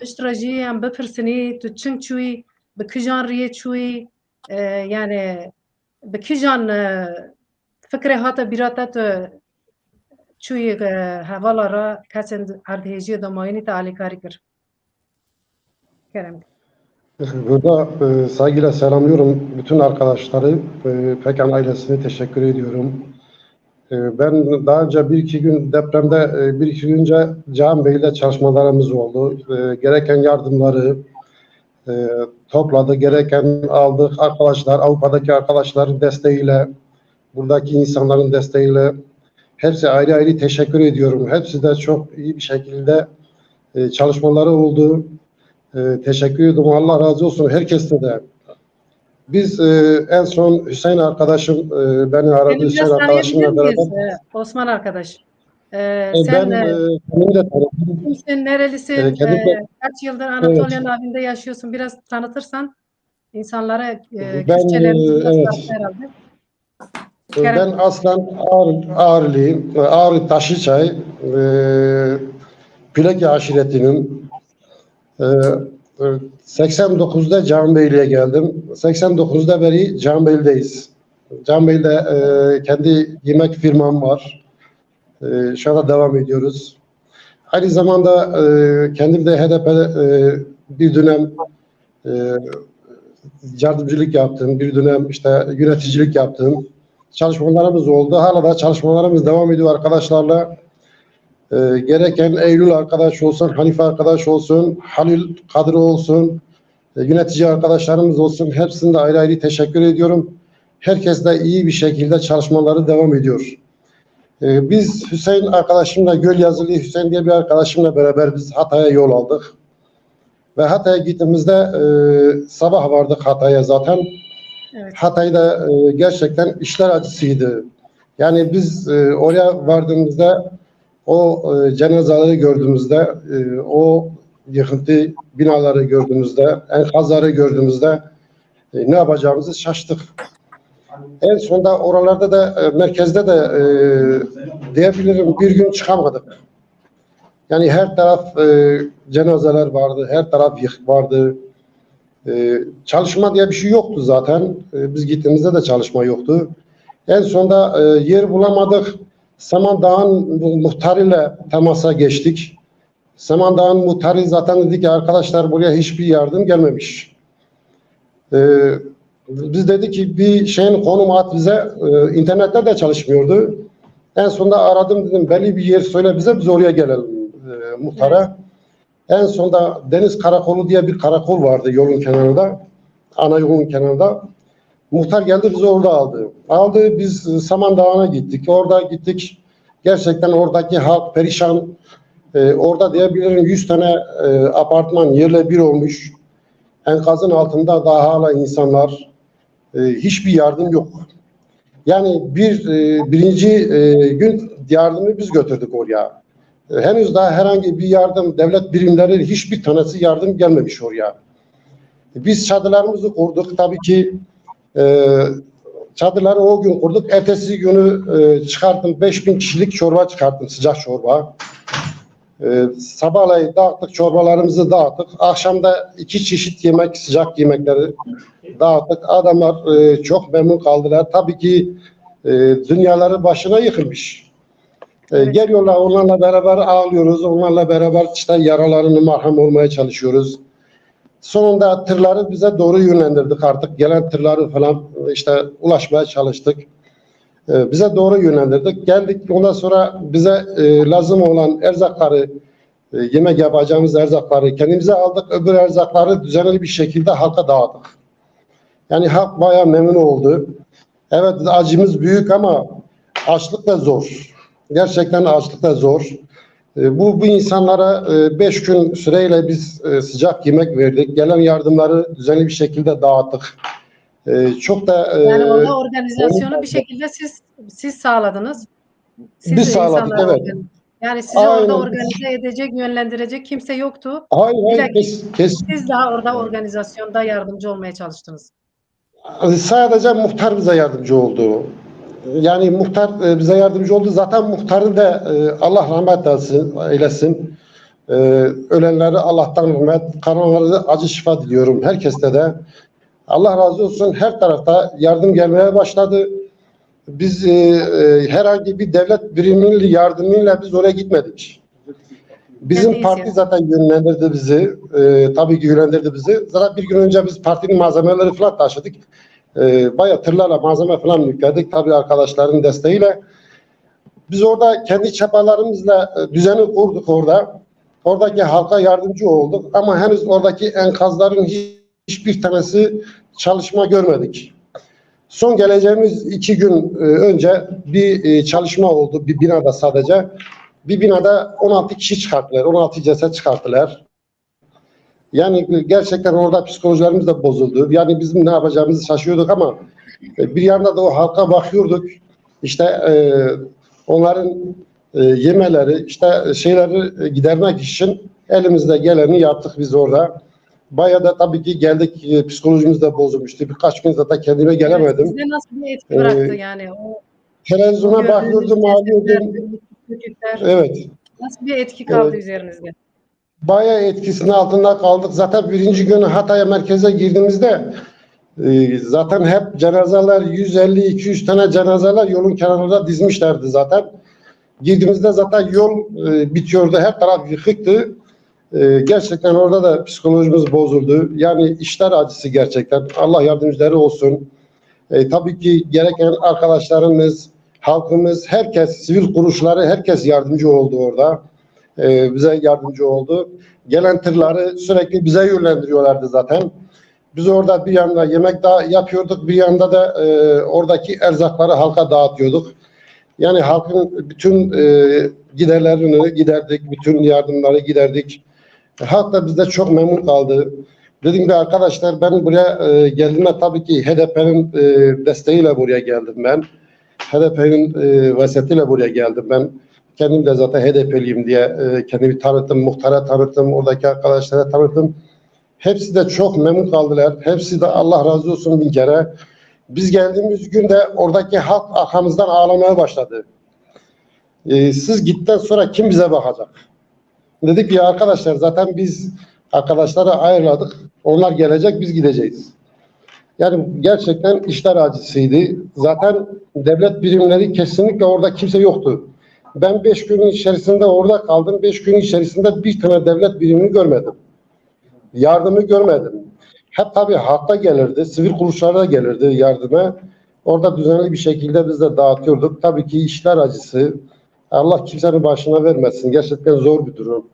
پشت راجی هم بپرسنی تو چنگ چوی بکجان ریه چوی یعنی بکیجان فکر هات بیراتت چوی حوالا را کسند اردهیجی دماینی تعالی کاری کر. Kerem. Burada saygıyla selamlıyorum bütün arkadaşları. Pekan ailesine teşekkür ediyorum. Ben daha önce bir iki gün depremde bir iki gün önce Cihan Bey'le çalışmalarımız oldu. Gereken yardımları topladı, gereken aldık arkadaşlar, Avrupa'daki arkadaşların desteğiyle, buradaki insanların desteğiyle hepsi ayrı ayrı teşekkür ediyorum. Hepsi de çok iyi bir şekilde çalışmaları oldu. Teşekkür ederim. Allah razı olsun herkeste de. Biz en son Hüseyin arkadaşım beni aradı. Benim Hüseyin biraz arkadaşımla tanıyabilir beraber. miyiz Osman arkadaş? Ben Sen kendimi de tanıdım. kimsin, nerelisin, kendim de- kaç yıldır Anatolia'nın abinde yaşıyorsun? Biraz tanıtırsan insanlara Ben, Kürtçelerimizi biraz evet. farklı herhalde. Ben aslen Ağrılıyım. Ağrı Taşlıçay Pileki aşiretinin 89'da Canbeyli'ye geldim. 89'da beri Canbeyli'deyiz. Canbeyli'de kendi yemek firmam var. Şu anda devam ediyoruz. Aynı zamanda kendim de HDP'de bir dönem yardımcılık yaptım. Bir dönem işte yöneticilik yaptım. Çalışmalarımız oldu. Hala da çalışmalarımız devam ediyor arkadaşlarla. Gereken Eylül arkadaş olsun, Hanife arkadaş olsun, Halil Kadri olsun, yönetici arkadaşlarımız olsun. Hepsine de ayrı ayrı teşekkür ediyorum. Herkes de iyi bir şekilde çalışmaları devam ediyor. Biz Hüseyin arkadaşımla, Gölyazılı Hüseyin diye bir arkadaşımla beraber biz Hatay'a yol aldık. Ve Hatay'a gittiğimizde sabah vardık Hatay'a zaten. Evet. Hatay'da gerçekten işler acısıydı. Yani biz oraya vardığımızda o cenazeleri gördüğümüzde, o yıkıntı binaları gördüğümüzde, enkazları gördüğümüzde ne yapacağımızı şaştık. En sonunda oralarda da merkezde de diyebilirim bir gün çıkamadık. Yani her taraf cenazeler vardı, her taraf yıkık vardı. Çalışma diye bir şey yoktu zaten. Biz gittiğimizde de çalışma yoktu. En sonunda yer bulamadık. Samandağ'ın muhtarıyla temasa geçtik. Samandağ'ın muhtarı zaten dedi ki arkadaşlar buraya hiçbir yardım gelmemiş. Biz dedik ki bir şeyin konumu at bize. İnternette de çalışmıyordu. En sonunda aradım dedim belli bir yer söyle bize biz oraya gelelim muhtara. En sonunda Deniz Karakolu diye bir karakol vardı yolun kenarında. Ana yolun kenarında. Muhtar geldi bizi orada aldı. Aldı biz Samandağ'a gittik. Orada gittik. Gerçekten oradaki halk perişan. Orada diyebilirim 100 tane apartman yerle bir olmuş. Enkazın altında daha hala insanlar. Hiçbir yardım yok. Yani birinci gün yardımı biz götürdük oraya. Henüz daha herhangi bir yardım, devlet birimleri hiçbir tanesi yardım gelmemiş oraya. Biz çadırlarımızı kurduk. Tabii ki çadırları o gün kurduk. Ertesi günü çıkarttım. 5000 kişilik çorba çıkarttım. Sıcak çorba. Sabahleyin dağıttık. Çorbalarımızı dağıttık. Akşamda 2 çeşit yemek, sıcak yemekleri dağıttık. Adamlar çok memnun kaldılar. Tabii ki dünyaları başına yıkılmış. Geliyorlar onlarla beraber ağlıyoruz. Onlarla beraber işte yaralarını merhem olmaya çalışıyoruz. Sonunda tırları bize doğru yönlendirdik artık. Gelen tırları falan işte ulaşmaya çalıştık. Bize doğru yönlendirdik. Geldik ondan sonra bize lazım olan erzakları, yemek yapacağımız erzakları kendimize aldık. Öbür erzakları düzenli bir şekilde halka dağıttık. Yani halk bayağı memnun oldu. Evet acımız büyük ama açlık da zor. Gerçekten açlık da zor. Bu insanlara 5 gün süreyle biz sıcak yemek verdik. Gelen yardımları düzenli bir şekilde dağıttık. Çok da Yani orada organizasyonu bir şekilde siz sağladınız. Siz biz sağladık evet. Yani sizi Aynen. orada organize edecek, yönlendirecek kimse yoktu. Hayır Siz daha orada organizasyonda yardımcı olmaya çalıştınız. Sadece muhtar bize yardımcı oldu. Yani muhtar bize yardımcı oldu. Zaten muhtarı da Allah rahmet eylesin. Ölenleri Allah'tan rahmet, kalanlara acı şifa diliyorum. Herkeste de Allah razı olsun her tarafta yardım gelmeye başladı. Biz herhangi bir devlet biriminin yardımıyla biz oraya gitmedik. Bizim Kendi parti isyanı. zaten yönlendirdi bizi. Tabii ki yönlendirdi bizi. Zaten bir gün önce biz partinin malzemeleri falan taşıdık. Bayağı tırlarla malzeme falan yükledik. Tabii arkadaşların desteğiyle. Biz orada kendi çabalarımızla düzeni kurduk orada. Oradaki halka yardımcı olduk. Ama henüz oradaki enkazların hiçbir tanesi çalışma görmedik. Son geleceğimiz 2 gün önce bir çalışma oldu bir binada sadece. Bir binada 16 kişi çıkarttılar. 16 ceset çıkarttılar. Yani gerçekten orada psikolojilerimiz de bozuldu. Yani bizim ne yapacağımızı şaşıyorduk ama bir yanda da o halka bakıyorduk. İşte onların yemeleri, işte şeyleri gidermek için elimizde geleni yaptık biz orada. Bayağı da tabii ki geldik, psikolojimiz de bozulmuştu. Birkaç gün zaten kendime gelemedim. Sizde nasıl bir etki bıraktı yani? O Televizyona gördüğünüz bakıyordum, ağlıyordum. çocuklar, Evet. nasıl bir etki kaldı Evet. üzerinizde? Bayağı etkisinin altında kaldık. Zaten birinci günü Hatay'a merkeze girdiğimizde zaten hep cenazeler 150-200 tane cenazeler yolun kenarında dizmişlerdi zaten. Girdiğimizde zaten yol bitiyordu. Her taraf yıkıktı. Gerçekten orada da psikolojimiz bozuldu. Yani işler acısı gerçekten. Allah yardımcıları olsun. Tabii ki gereken arkadaşlarımız, halkımız, herkes, sivil kuruluşları, herkes yardımcı oldu orada. Bize yardımcı oldu. Gelen tırları sürekli bize yönlendiriyorlardı zaten. Biz orada bir yanda yemek yapıyorduk, bir yanda da oradaki erzakları halka dağıtıyorduk. Yani halkın bütün giderlerini giderdik, bütün yardımları giderdik. Halk da bizde çok memnun kaldı. Dedim ki arkadaşlar ben buraya geldiğimde tabii ki HDP'nin desteğiyle buraya geldim ben. HDP'nin vesetiyle buraya geldim ben. Kendim de zaten HDP'liyim diye kendimi tanıttım, muhtara tanıttım, oradaki arkadaşlara tanıttım. Hepsi de çok memnun kaldılar. Hepsi de Allah razı olsun bin kere. Biz geldiğimiz günde oradaki halk arkamızdan ağlamaya başladı. Siz gittikten sonra kim bize bakacak? Dedik ya arkadaşlar zaten biz arkadaşları ayırladık. Onlar gelecek, biz gideceğiz. Yani gerçekten işler acısıydı. Zaten devlet birimleri kesinlikle orada kimse yoktu. Ben 5 günün içerisinde orada kaldım. 5 günün içerisinde bir tane devlet birimini görmedim. Yardımı görmedim. Hep tabii halkta gelirdi, sivil kuruluşlara da gelirdi yardıma. Orada düzenli bir şekilde biz de dağıtıyorduk. Tabii ki işler acısı. Allah kimsenin başına vermesin. Gerçekten zor bir durum.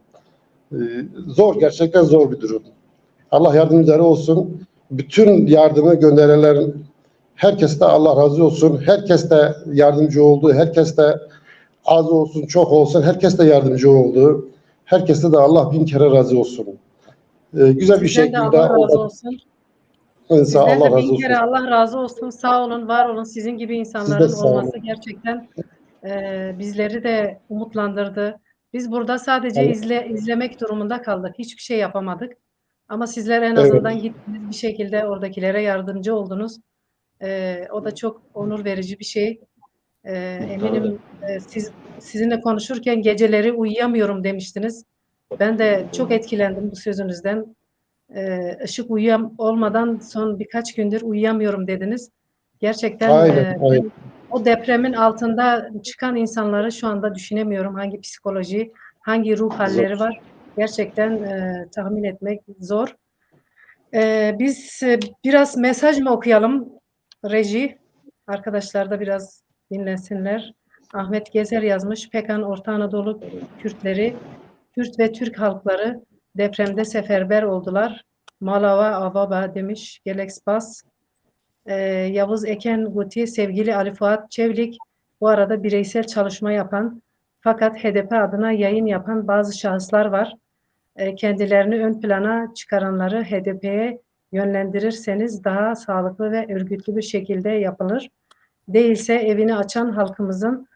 Zor, gerçekten zor bir durum. Allah yardımcıları olsun. Bütün yardımı gönderenlerin herkes de Allah razı olsun. Herkes de yardımcı oldu. Herkes de az olsun, çok olsun. Herkes de yardımcı oldu. Herkeste de Allah bin kere razı olsun. Güzel bir Sizden de şekilde Allah razı olsun. Allah Sizden de razı bin olsun. kere Allah razı olsun. Sağ olun, var olun. Sizin gibi Siz insanların de sağ olun. olması gerçekten bizleri de umutlandırdı. Biz burada sadece Evet. izlemek durumunda kaldık. Hiçbir şey yapamadık. Ama sizler en Evet. azından gittiniz bir şekilde oradakilere yardımcı oldunuz. O da çok onur verici bir şey. Eminim sizinle konuşurken geceleri uyuyamıyorum demiştiniz. Ben de çok etkilendim bu sözünüzden. Işık olmadan son birkaç gündür uyuyamıyorum dediniz. Gerçekten Aynen. ben o depremin altında çıkan insanları şu anda düşünemiyorum. Hangi psikoloji, hangi ruh halleri var. Gerçekten tahmin etmek zor. Biz biraz mesaj mı okuyalım reji? Arkadaşlar da biraz dinlesinler. Ahmet Gezer yazmış. Pekan Orta Anadolu Kürtleri, Kürt ve Türk halkları depremde seferber oldular. Malava Avaba demiş. Gelex Bas. Yavuz Eken Guti, sevgili Ali Fuat Çevlik, bu arada bireysel çalışma yapan fakat HDP adına yayın yapan bazı şahıslar var. Kendilerini ön plana çıkaranları HDP'ye yönlendirirseniz daha sağlıklı ve örgütlü bir şekilde yapılır. Değilse evini açan halkımızın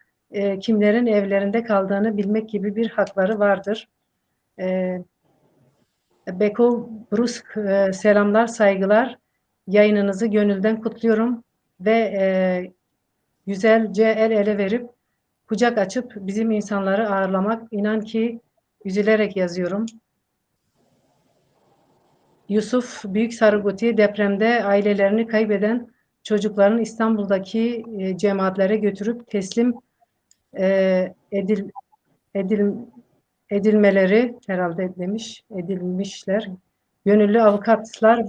kimlerin evlerinde kaldığını bilmek gibi bir hakları vardır. Beko Brusk selamlar, saygılar. Yayınınızı gönülden kutluyorum ve güzelce el ele verip kucak açıp bizim insanları ağırlamak, inan ki üzülerek yazıyorum. Yusuf Büyüksarıguti depremde ailelerini kaybeden çocukların İstanbul'daki cemaatlere götürüp teslim edilmeleri herhalde edilmişler. Gönüllü avukatlar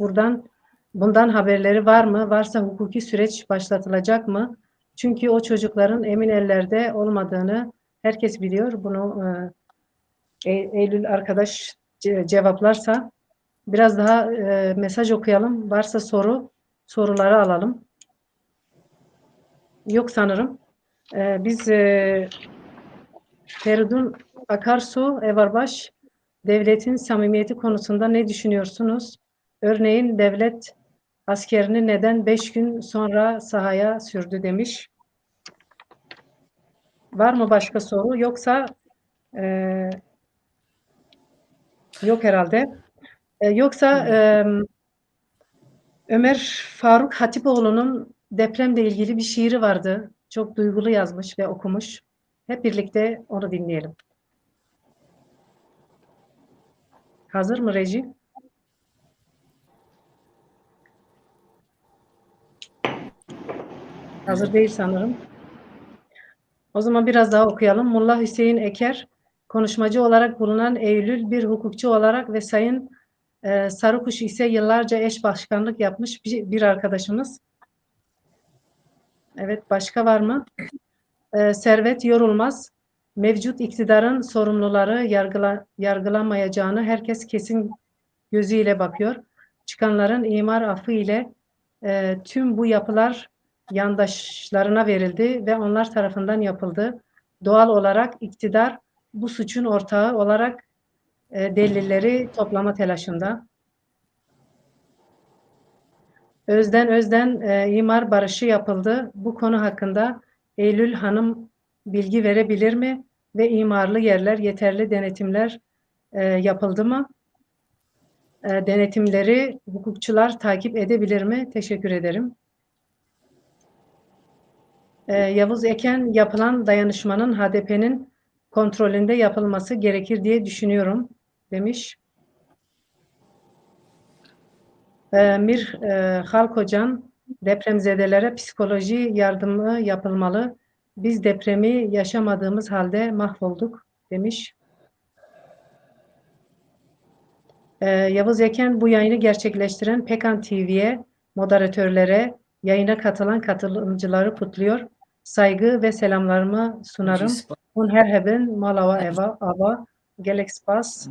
bundan haberleri var mı? Varsa hukuki süreç başlatılacak mı? Çünkü o çocukların emin ellerde olmadığını herkes biliyor. Bunu Eylül arkadaş cevaplarsa biraz daha mesaj okuyalım. Varsa soruları alalım. Yok sanırım. Biz Feridun Akarsu Evarbaş, devletin samimiyeti konusunda ne düşünüyorsunuz? Örneğin devlet askerini neden 5 gün sonra sahaya sürdü demiş. Var mı başka soru? Yoksa yok herhalde. Yoksa Ömer Faruk Hatipoğlu'nun depremle ilgili bir şiiri vardı. Çok duygulu yazmış ve okumuş. Hep birlikte onu dinleyelim. Hazır mı Reji? Hazır değil sanırım. O zaman biraz daha okuyalım. Mullah Hüseyin Eker, konuşmacı olarak bulunan Eylül, bir hukukçu olarak ve Sayın Sarıkuş ise yıllarca eş başkanlık yapmış bir arkadaşımız. Evet, başka var mı? Servet Yorulmaz, mevcut iktidarın sorumluları yargılanmayacağını herkes kesin gözüyle bakıyor. Çıkanların imar affı ile tüm bu yapılar yandaşlarına verildi ve onlar tarafından yapıldı. Doğal olarak iktidar bu suçun ortağı olarak delilleri toplama telaşında. Özden imar barışı yapıldı. Bu konu hakkında Eylül Hanım bilgi verebilir mi? Ve imarlı yerler yeterli denetimler yapıldı mı? Denetimleri hukukçular takip edebilir mi? Teşekkür ederim. Yavuz Eken, yapılan dayanışmanın HDP'nin kontrolünde yapılması gerekir diye düşünüyorum demiş. Mir Halkocan, depremzedelere psikoloji yardımı yapılmalı. Biz depremi yaşamadığımız halde mahvolduk demiş. Yavuz Eken, bu yayını gerçekleştiren Pekan TV'ye, moderatörlere, yayına katılan katılımcıları kutluyor. Saygı ve selamlarımı sunarım. Un herheben malava ava gelek spas.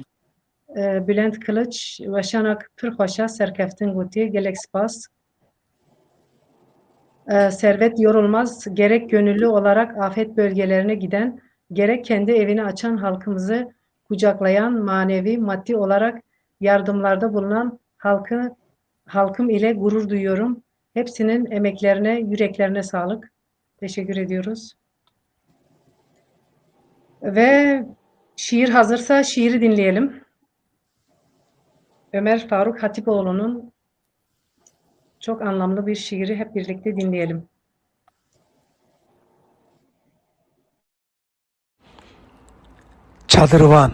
Bülent Kılıç ve Şanak Pürhoş'a serkeftin guti gelek spas. Servet Yorulmaz, gerek gönüllü olarak afet bölgelerine giden, gerek kendi evini açan halkımızı kucaklayan, manevi, maddi olarak yardımlarda bulunan halkım ile gurur duyuyorum. Hepsinin emeklerine, yüreklerine sağlık. Teşekkür ediyoruz. Ve şiir hazırsa şiiri dinleyelim. Ömer Faruk Hatipoğlu'nun çok anlamlı bir şiiri hep birlikte dinleyelim. Çadırvan.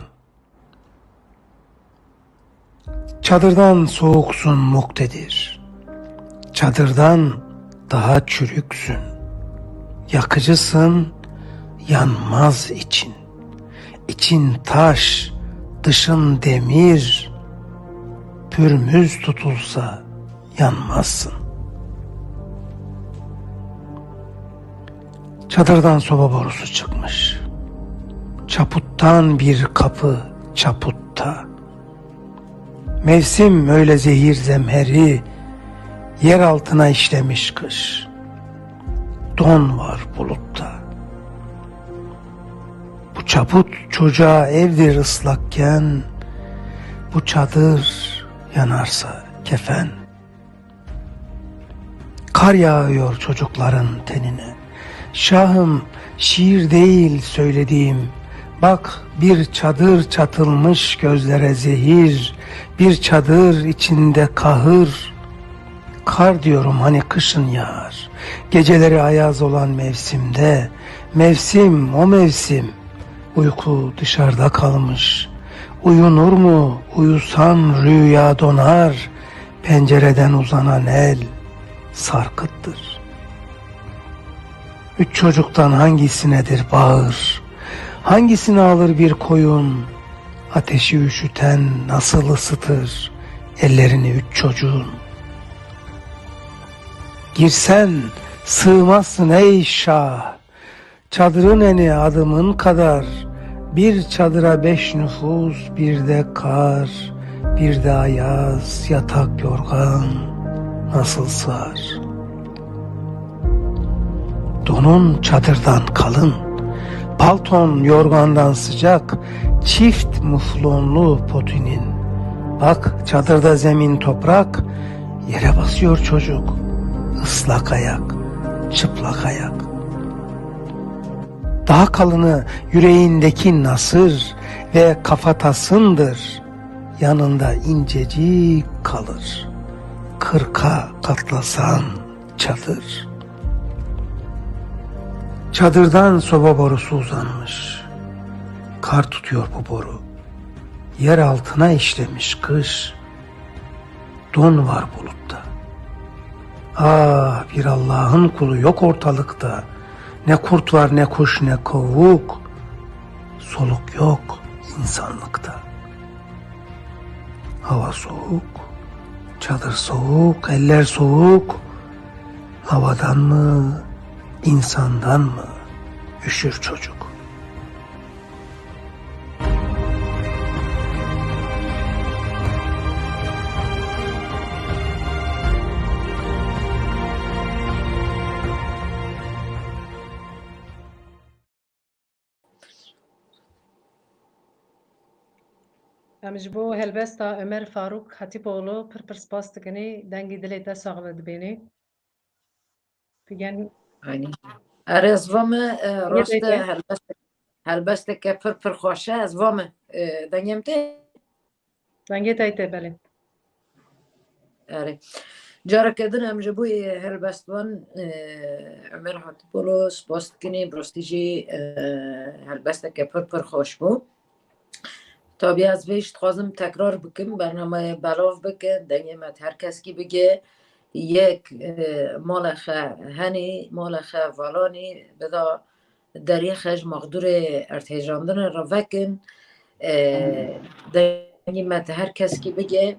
Çadırdan soğuksun muktedir. Çadırdan daha çürüksün. Yakıcısın, yanmaz için. İçin taş, dışın demir. Pürmüz tutulsa yanmazsın. Çadırdan soba borusu çıkmış. Çaputtan bir kapı çaputta. Mevsim öyle zehir zemheri yer altına işlemiş kış. Don var bulutta. Bu çaput çocuğa evdir ıslakken, bu çadır yanarsa kefen. Kar yağıyor çocukların tenine. Şahım, şiir değil söylediğim. Bak, bir çadır çatılmış gözlere zehir, bir çadır içinde kahır. Kar diyorum hani kışın yağar, geceleri ayaz olan mevsimde. Mevsim o mevsim, uyku dışarıda kalmış. Uyunur mu? Uyusan rüya donar, pencereden uzanan el sarkıttır. 3 çocuktan hangisinedir bağır? Hangisini alır bir koyun? Ateşi üşüten nasıl ısıtır ellerini 3 çocuğun? Girsen sığmazsın ey şah, çadırın eni adımın kadar. Bir çadıra 5 nüfus, bir de kar, bir de ayaz, yatak yorgan nasıl sığar? Donun çadırdan kalın, palton yorgandan sıcak, çift muflonlu potinin. Bak çadırda zemin toprak, yere basıyor çocuk, ıslak ayak, çıplak ayak. Daha kalını yüreğindeki nasır ve kafatasındır, yanında incecik kalır. 40'a katlasan çadır. Çadırdan soba borusu uzanmış. Kar tutuyor bu boru. Yer altına işlemiş kış. Don var bulutta. Ah, bir Allah'ın kulu yok ortalıkta. Ne kurt var, ne kuş, ne kovuk. Soluk yok insanlıkta. Hava soğuk, çadır soğuk, eller soğuk. Havadan mı, insandan mı üşür çocuk? Em ji bo helbesta Ömer Faruk Hatipoğlu pir spas dikinî, dengê dilê te sax ve dibênî. Pigen Yani ez vamı rast peki. helbeste ke pır xoşe ez vamı dengem te Dengê te tê belê. yani cara kedin em ji bu helbestvan Ömer Hatipolo spas dikini brostîjî helbeste ke pır xoş bû. Tabii ez vê dixwazim tekrar bikim bername belav bike dengê me herkes kî bige yek mala xe henî mala xe valanî bida deriyê xe ji maqdurê ertêjandinê re vekin dengê me herkes kî bige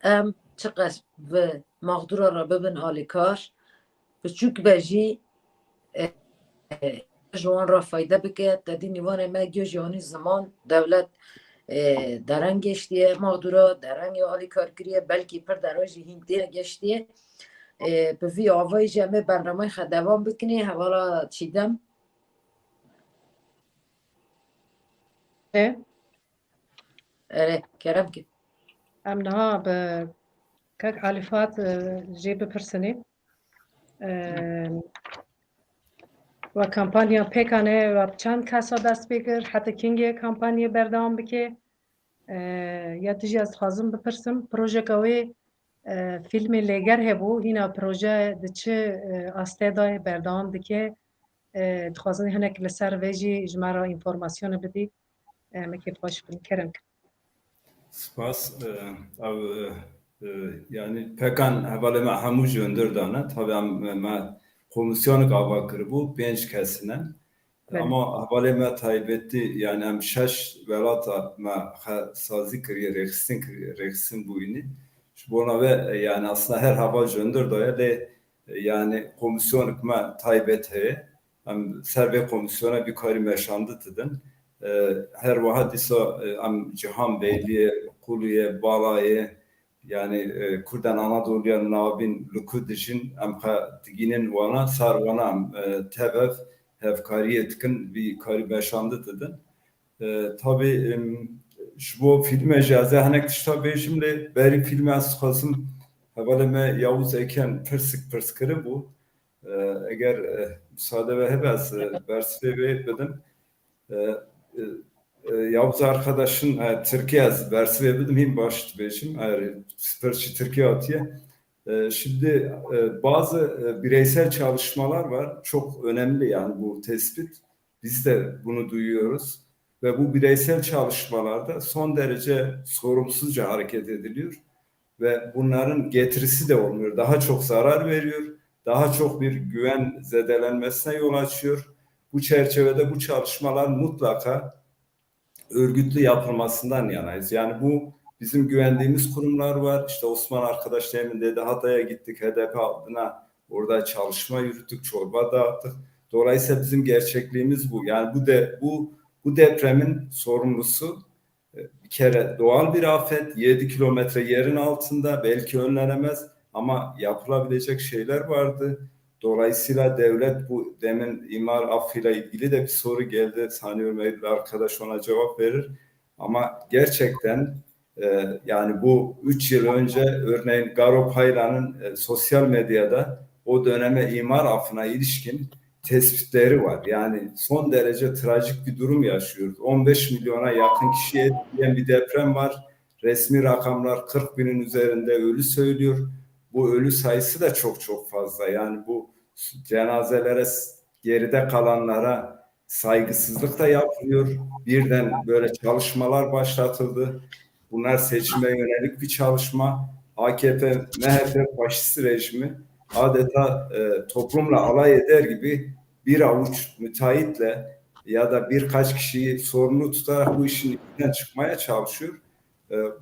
em çiqas ve maqdura re bibin alîkar biçûk be jî ji wan re feyde bike tedî nîvanê me giyojanî ziman dewlet dereng geçtiye mağdura dereng alîkarkiriye belkî pir dera jî hîntê geçtiye bi vî avayî jî em ê bernameyê xwe devam bikinê hevala çîdem kerem ki Em niha bi kek Alîfat jê bipirsinê. Ve kampanya pêkanê ve çend kesa dest pê kir, heta kengê kampanyayê berdewam bike. Ya dijî ez dixwazim bipirsim, projeka wê fîlmê lêger hebû, hîna proje di çi astêdayê berdewam dike. Dixwazim hinek li ser vê jî ji me re înformasyonê bidî. Mekê xweş bin kerem. Spas yani pekan hevalê me hemû ji hundir dane tabii em me komisyonik ava kiribû 5 kesine ama hevalê me taybetî yani em 6 welata me xe sazî kiriye rêxistin bûyînî ji bona ve yani aslında her heval ji hundir daye lê yani komisyonik me taybet heye em ser vê komisyona bir karî meşandî didin her waha dîsa em Cihan Beyliye, Qulûye, Balayê yani Kurdan Anadolu'ya navîn li ku dijîn em xwe digînin wana sar wana em tevev hevkariyê dikin vî karî meşandî didin. Tabii ji bo fîlmê jî ez ê hinek tişta bêjim lê berî fîlmê ez dixwazim hevalê me Yavuz Eken pirs kiribû eger müsaade ve hebe ez bersivê wê bidim. Yavuz arkadaşın Türkiye versiye bidim him baş beşim süperçi Türkiye atiye. Şimdi bazı bireysel çalışmalar var. Çok önemli yani bu tespit. Biz de bunu duyuyoruz. ve bu bireysel çalışmalarda son derece sorumsuzca hareket ediliyor ve bunların getirisi de olmuyor. Daha çok zarar veriyor, daha çok bir güven zedelenmesine yol açıyor. Bu çerçevede bu çalışmalar mutlaka örgütlü yapılmasından yanayız. Yani bu bizim güvendiğimiz kurumlar var. İşte Osman arkadaş demin dedi, Hatay'a gittik HDP adına, orada çalışma yürüttük, çorba dağıttık. Dolayısıyla bizim gerçekliğimiz bu. Yani bu depremin sorumlusu bir kere doğal bir afet, 7 kilometre yerin altında, belki önlenemez ama yapılabilecek şeyler vardı. Dolayısıyla devlet, bu demin imar affıyla ilgili de bir soru geldi. Sanıyorum Eylül arkadaş ona cevap verir. Ama gerçekten yani bu 3 yıl önce örneğin Garo Paylan'ın sosyal medyada o döneme imar affına ilişkin tespitleri var. Yani son derece trajik bir durum yaşıyoruz. 15 milyona yakın kişiye etkileyen bir deprem var. Resmi rakamlar 40 binin üzerinde ölü söylüyor. Bu ölü sayısı da çok çok fazla. Yani bu cenazelere, geride kalanlara saygısızlık da yapılıyor. Birden böyle çalışmalar başlatıldı. Bunlar seçime yönelik bir çalışma. AKP, MHP faşist rejimi adeta toplumla alay eder gibi bir avuç müteahhitle ya da birkaç kişiyi sorumlu tutarak bu işin içinden çıkmaya çalışıyor.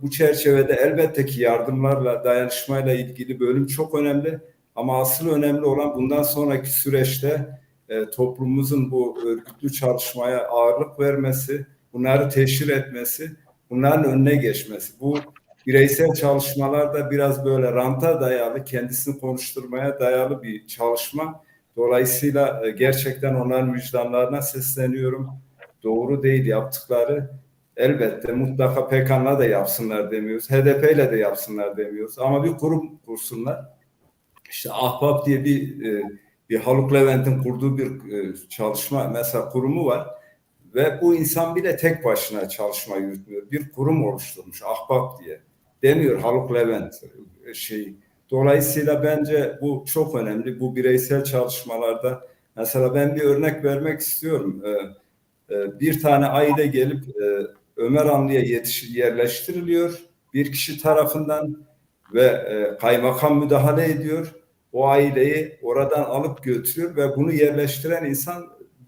Bu çerçevede elbette ki yardımlarla, dayanışmayla ilgili bölüm çok önemli. Ama asıl önemli olan bundan sonraki süreçte toplumumuzun bu örgütlü çalışmaya ağırlık vermesi, bunları teşhir etmesi, bunların önüne geçmesi. Bu bireysel çalışmalarda biraz böyle ranta dayalı, kendisini konuşturmaya dayalı bir çalışma. Dolayısıyla gerçekten onların vicdanlarına sesleniyorum. Doğru değil yaptıkları. Elbette mutlaka PKK'la da yapsınlar demiyoruz. HDP ile de yapsınlar demiyoruz. Ama bir kurum kursunlar. İşte Ahbap diye bir Haluk Levent'in kurduğu bir çalışma mesela kurumu var. Ve bu insan bile tek başına çalışma yürütmüyor. Bir kurum oluşturmuş Ahbap diye. Demiyor Haluk Levent Dolayısıyla bence bu çok önemli. Bu bireysel çalışmalarda mesela ben bir örnek vermek istiyorum. Bir tane aile gelip Ömer Anlı'ya yerleştiriliyor. Bir kişi tarafından ve kaymakam müdahale ediyor. O aileyi oradan alıp götürüyor ve bunu yerleştiren insan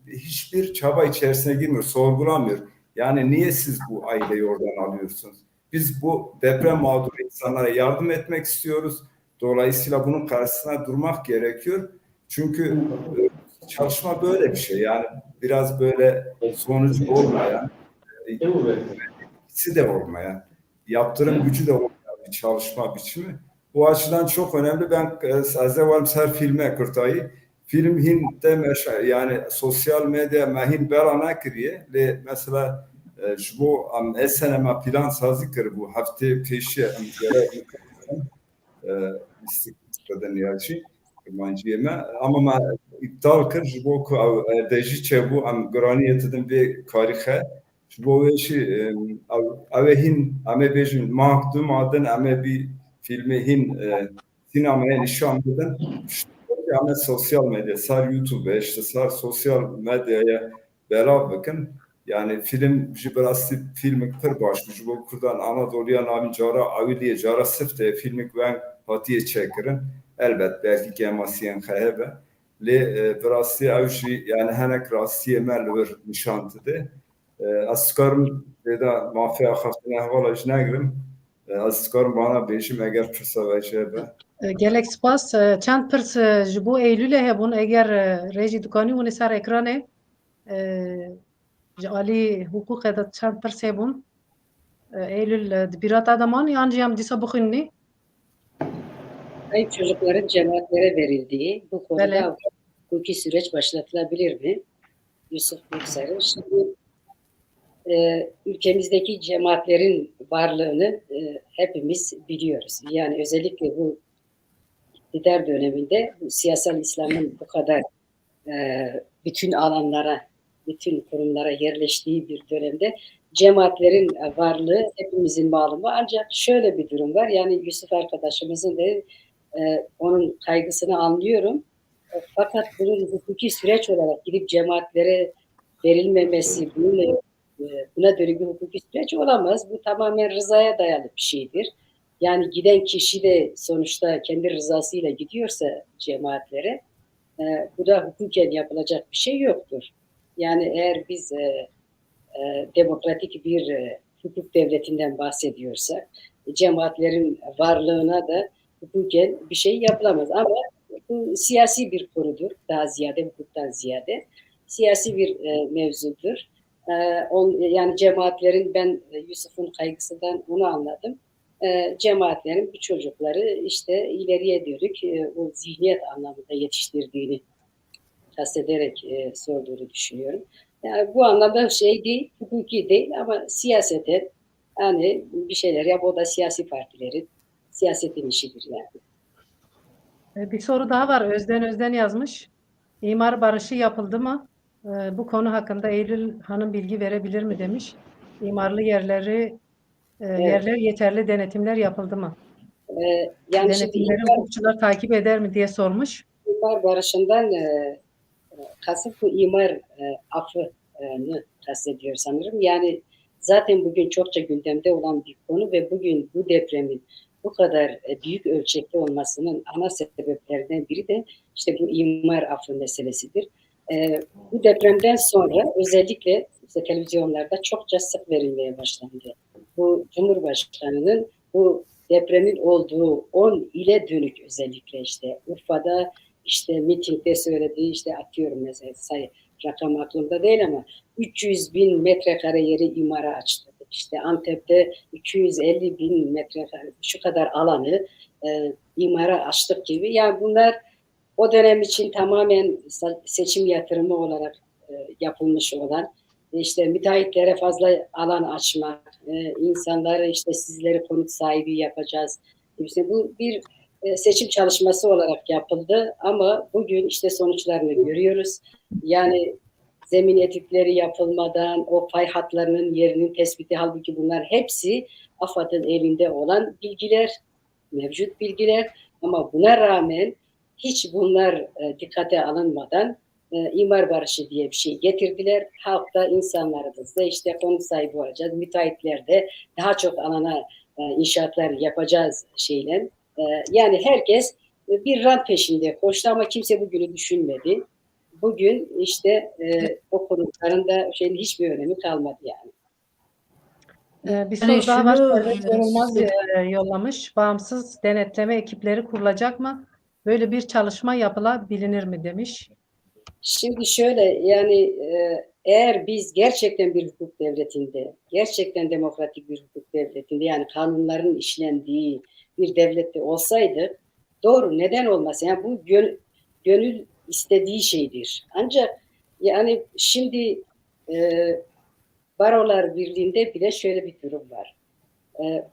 hiçbir çaba içerisine girmiyor, sorgulamıyor. Yani niye siz bu aileyi oradan alıyorsunuz? Biz bu deprem mağduru insanlara yardım etmek istiyoruz. Dolayısıyla bunun karşısına durmak gerekiyor. Çünkü çalışma böyle bir şey. Yani biraz böyle sonucu olmayan, ikisi de olmayan, yaptırım gücü de olmayan bir çalışma biçimi. Bu açıdan çok önemli. Ben az evvel ser filme kurtayı. Film hinde yani sosyal medya mehin berana kiriye. Mesela bu esenema plan sazı kır bu hafta peşi istikladen yaşı manciyeme ama ma iptal kır bu deji çebu am graniyetinin bir karihe bu işi avehin ame bejin makdum aden ame bir filmi sinemaya nişanlıdan ama sosyal medya, sar YouTube'a, işte sar sosyal medyaya beraber bakın. Yani film, jibrasi filmik pır başmış. Bu kurdan Anadolu'ya namin cara aviliye cara sıfte filmik ben hatiye çekirin. Elbet belki gemasiyen kahebe. Le brasi avşi yani henek rasiye melver nişantıdı. Askarım da mafya haftına havalı jnegrim. Askarım bana beşim eğer fırsa veçebe. gelek spas çand pirs ji bo Eylül'e hebûn eger rêjî dukanî hûn ê ser ekranê ji alî hukûqê de çand pirs hebûn Eylül di bîrata deman yan jî em dîsa bixwînî Kayıp çocukların cemaatlere verildiği bu konuda Bele. hukuki süreç başlatılabilir mi? Yusuf Büyükser'in. Şimdi ülkemizdeki cemaatlerin varlığını hepimiz biliyoruz. Yani özellikle bu iktidar döneminde bu siyasal İslam'ın bu kadar bütün alanlara, bütün kurumlara yerleştiği bir dönemde cemaatlerin varlığı hepimizin malumu. Ancak şöyle bir durum var. Yani Yusuf arkadaşımızın da onun kaygısını anlıyorum. Fakat bunun hukuki süreç olarak gidip cemaatlere verilmemesi, bununla buna dönük bir hukuki süreç olamaz. Bu tamamen rızaya dayalı bir şeydir. Yani giden kişi de sonuçta kendi rızasıyla gidiyorsa cemaatlere, bu da hukuken yapılacak bir şey yoktur. Yani eğer biz demokratik bir hukuk devletinden bahsediyorsak, cemaatlerin varlığına da hukuken bir şey yapılamaz. Ama bu siyasi bir konudur, daha ziyade hukuktan ziyade. Siyasi bir mevzudur. Yani cemaatlerin, ben Yusuf'un kaygısından onu anladım. Cemaatlerin bu çocukları işte ileriye dönük o zihniyet anlamında yetiştirdiğini kastederek sorduğunu düşünüyorum. Yani bu anlamda şey değil, hukuki değil ama siyaseten hani bir şeyler yap, o da siyasi partilerin, siyasetin işidir yani. Bir soru daha var. Özden yazmış. İmar barışı yapıldı mı? Bu konu hakkında Eylül Hanım bilgi verebilir mi demiş. İmarlı yerler yeterli denetimler yapıldı mı? Yani Denetimleri hukukçular takip eder mi diye sormuş. İmar barışından kasıt bu imar affını kastediyor sanırım. Yani zaten bugün çokça gündemde olan bir konu ve bugün bu depremin bu kadar büyük ölçekte olmasının ana sebeplerinden biri de işte bu imar affı meselesidir. Bu depremden sonra özellikle işte televizyonlarda çokça sık verilmeye başlandı. Bu Cumhurbaşkanı'nın bu depremin olduğu 10 ile dönük özellikle işte Urfa'da işte mitingde söylediği işte atıyorum mesela rakam aklımda değil ama 300.000 metrekare yeri imara açtı. İşte Antep'te 250.000 metrekare şu kadar alanı imara açtık gibi. Yani bunlar o dönem için tamamen seçim yatırımı olarak yapılmış olan işte müteahhitlere fazla alan açmak, insanlara işte sizleri konut sahibi yapacağız. İşte bu bir seçim çalışması olarak yapıldı ama bugün işte sonuçlarını görüyoruz. Yani zemin etütleri yapılmadan o fay hatlarının yerinin tespiti, halbuki bunlar hepsi AFAD'ın elinde olan bilgiler, mevcut bilgiler ama buna rağmen hiç bunlar dikkate alınmadan imar barışı diye bir şey getirdiler. Halkta, insanlarımızda işte konut sahibi olacağız. Müteahhitler de daha çok alana inşaatlar yapacağız şeyle. Yani herkes bir rant peşinde koştu ama kimse bugünü düşünmedi. Bugün işte o konutların da hiçbir önemi kalmadı yani. Bir soru daha var. Servet Yorulmaz yollamış. Bağımsız denetleme ekipleri kurulacak mı? Böyle bir çalışma yapılabilir mi demiş. Şimdi şöyle yani eğer biz gerçekten bir hukuk devletinde, gerçekten demokratik bir hukuk devletinde yani kanunların işlendiği bir devlette olsaydı doğru, neden olmaz? Yani bu gönül istediği şeydir. Ancak yani şimdi Barolar Birliği'nde bile şöyle bir durum var.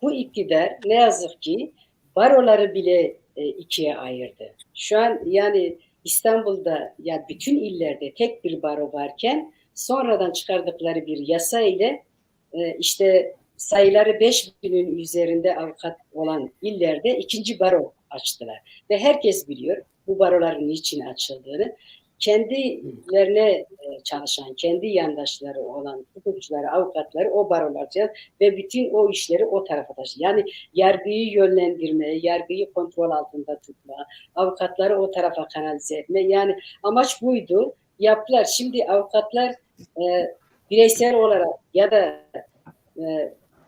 Bu iktidar ne yazık ki baroları bile ikiye ayırdı. Şu an yani İstanbul'da ya bütün illerde tek bir baro varken sonradan çıkardıkları bir yasa ile işte sayıları 5.000'ün üzerinde avukat olan illerde ikinci baro açtılar. Ve herkes biliyor bu baroların niçin açıldığını. Kendilerine çalışan, kendi yandaşları olan hukukçuları, avukatları o barolarca ve bütün o işleri o tarafa taşıyor. Yani yargıyı yönlendirme, yargıyı kontrol altında tutma, avukatları o tarafa kanalize etme. Yani amaç buydu. Yaptılar. Şimdi avukatlar bireysel olarak ya da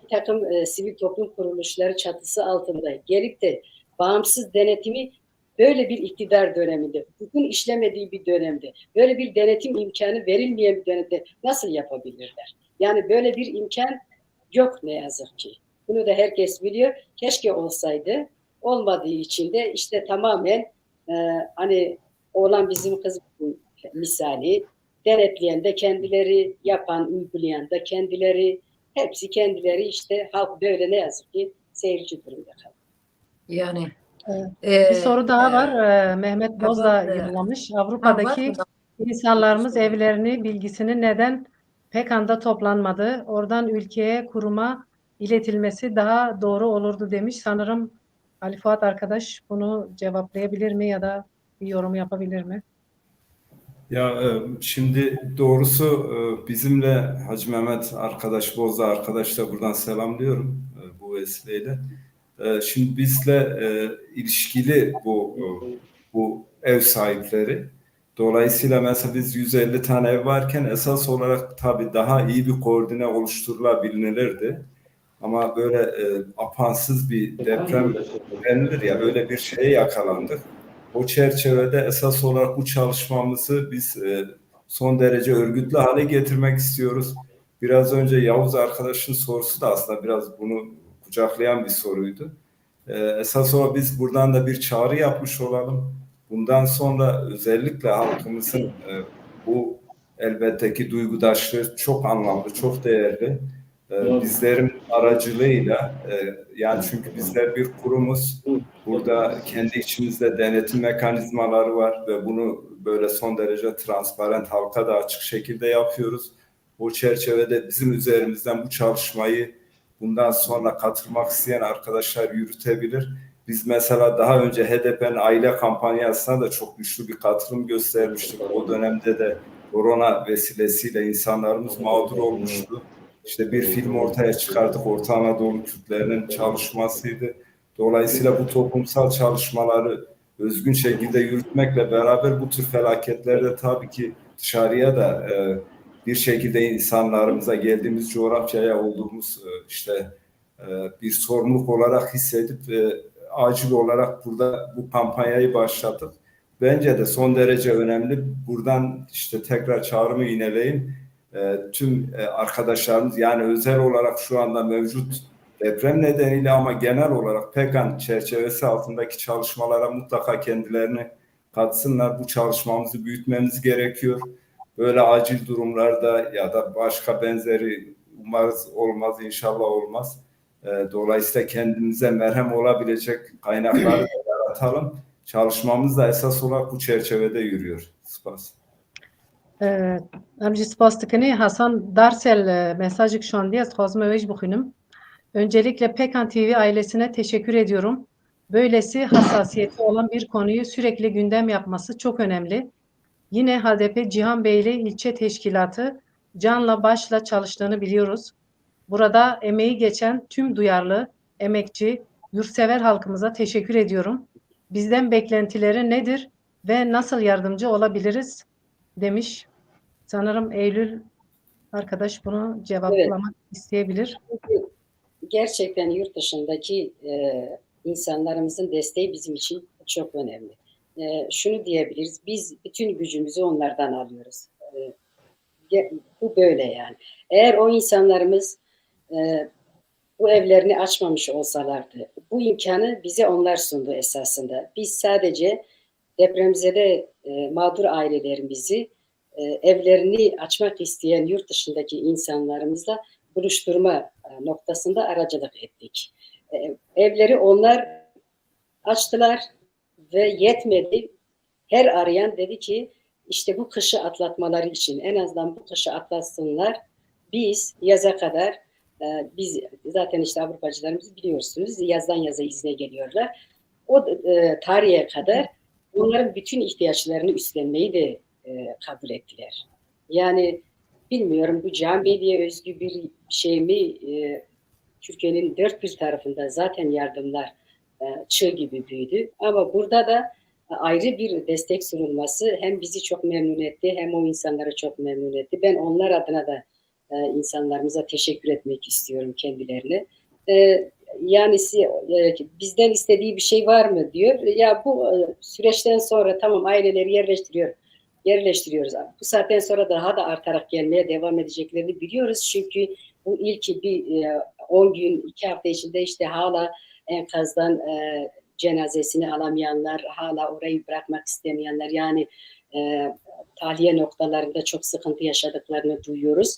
bir takım sivil toplum kuruluşları çatısı altında gelip de bağımsız denetimi böyle bir iktidar döneminde, hukukun işlemediği bir dönemde, böyle bir denetim imkanı verilmeyen bir dönemde nasıl yapabilirler? Yani böyle bir imkan yok ne yazık ki. Bunu da herkes biliyor. Keşke olsaydı. Olmadığı için de işte tamamen hani olan bizim kız misali denetleyen de kendileri, yapan, uygulayan da kendileri, hepsi kendileri işte halk böyle ne yazık ki seyirci durumda kaldı. Yani bir soru daha var. Mehmet Bozdağ yollamış. Avrupa'daki insanlarımız evlerini, bilgisini neden pek anda toplanmadı? Oradan ülkeye, kuruma iletilmesi daha doğru olurdu demiş. Sanırım Ali Fuat arkadaş bunu cevaplayabilir mi ya da bir yorum yapabilir mi? Ya şimdi doğrusu bizimle Hacı Mehmet arkadaş, Bozda arkadaş da buradan selamlıyorum bu vesileyle. Şimdi bizle ilişkili bu ev sahipleri. Dolayısıyla mesela biz 150 tane ev varken esas olarak tabii daha iyi bir koordine oluşturulabilirdi. Ama böyle apansız bir deprem denilir ya, öyle bir şeye yakalandık. O çerçevede esas olarak bu çalışmamızı biz son derece örgütlü hale getirmek istiyoruz. Biraz önce Yavuz arkadaşın sorusu da aslında biraz bunu kucaklayan bir soruydu. Esas olarak biz buradan da bir çağrı yapmış olalım. Bundan sonra özellikle halkımızın bu elbette ki duygudaşlığı çok anlamlı, çok değerli. Bizlerin aracılığıyla yani çünkü bizler bir kurumuz. Burada kendi içimizde denetim mekanizmaları var ve bunu böyle son derece transparent, halka da açık şekilde yapıyoruz. O çerçevede bizim üzerimizden bu çalışmayı bundan sonra katılmak isteyen arkadaşlar yürütebilir. Biz mesela daha önce HDP'nin aile kampanyasına da çok güçlü bir katılım göstermiştik. O dönemde de korona vesilesiyle insanlarımız mağdur olmuştu. İşte bir film ortaya çıkardık. Orta Anadolu Kürtlerinin çalışmasıydı. Dolayısıyla bu toplumsal çalışmaları özgün şekilde yürütmekle beraber bu tür felaketlerde tabii ki dışarıya da bir şekilde insanlarımıza, geldiğimiz coğrafyaya olduğumuz işte bir sorumluluk olarak hissedip acil olarak burada bu kampanyayı başlattık. Bence de son derece önemli. Buradan işte tekrar çağrımı yineleyeyim. Tüm arkadaşlarımız, yani özel olarak şu anda mevcut deprem nedeniyle ama genel olarak PEGAN çerçevesi altındaki çalışmalara mutlaka kendilerini katsınlar. Bu çalışmamızı büyütmemiz gerekiyor. Böyle acil durumlarda ya da başka benzeri umarız olmaz, inşallah olmaz. Dolayısıyla kendimize merhem olabilecek kaynakları da yaratalım. Çalışmamız da esas olarak bu çerçevede yürüyor. Spas. Em jî spas dikinê Hasan Darsel mesajı şandiye ez xwazim ew jî bixwînim. Öncelikle Pekan TV ailesine teşekkür ediyorum. Böylesi hassasiyeti olan bir konuyu sürekli gündem yapması çok önemli. Yine HDP Cihanbeyli İlçe Teşkilatı canla başla çalıştığını biliyoruz. Burada emeği geçen tüm duyarlı, emekçi, yurtsever halkımıza teşekkür ediyorum. Bizden beklentileri nedir ve nasıl yardımcı olabiliriz demiş. Sanırım Eylül arkadaş bunu cevaplamak isteyebilir. Gerçekten yurt dışındaki insanlarımızın desteği bizim için çok önemli. Şunu diyebiliriz, biz bütün gücümüzü onlardan alıyoruz. Bu böyle yani. Eğer o insanlarımız bu evlerini açmamış olsalardı, bu imkanı bize onlar sundu esasında. Biz sadece depremzede mağdur ailelerimizi evlerini açmak isteyen yurt dışındaki insanlarımızla buluşturma noktasında aracılık ettik. Evleri onlar açtılar ve yetmedi. Her arayan dedi ki işte bu kışı atlatmaları için en azından bu kışı atlatsınlar. Biz yaza kadar biz zaten işte Avrupacılarımızı biliyorsunuz yazdan yaza izne geliyorlar. O tarihe kadar onların bütün ihtiyaçlarını üstlenmeyi de kabul ettiler. Yani bilmiyorum bu Cihanbeyli'ye özgü bir şey mi? Türkiye'nin dört bir tarafında zaten yardımlar çığ gibi büyüdü. Ama burada da ayrı bir destek sunulması hem bizi çok memnun etti hem o insanları çok memnun etti. Ben onlar adına da insanlarımıza teşekkür etmek istiyorum kendilerine. Yani bizden istediği bir şey var mı diyor. Ya bu süreçten sonra tamam aileleri yerleştiriyoruz. Bu saatten sonra daha da artarak gelmeye devam edeceklerini biliyoruz. Çünkü bu ilk bir 10 gün, 2 hafta içinde işte hala enkazdan cenazesini alamayanlar, hala orayı bırakmak istemeyenler yani tahliye noktalarında çok sıkıntı yaşadıklarını duyuyoruz.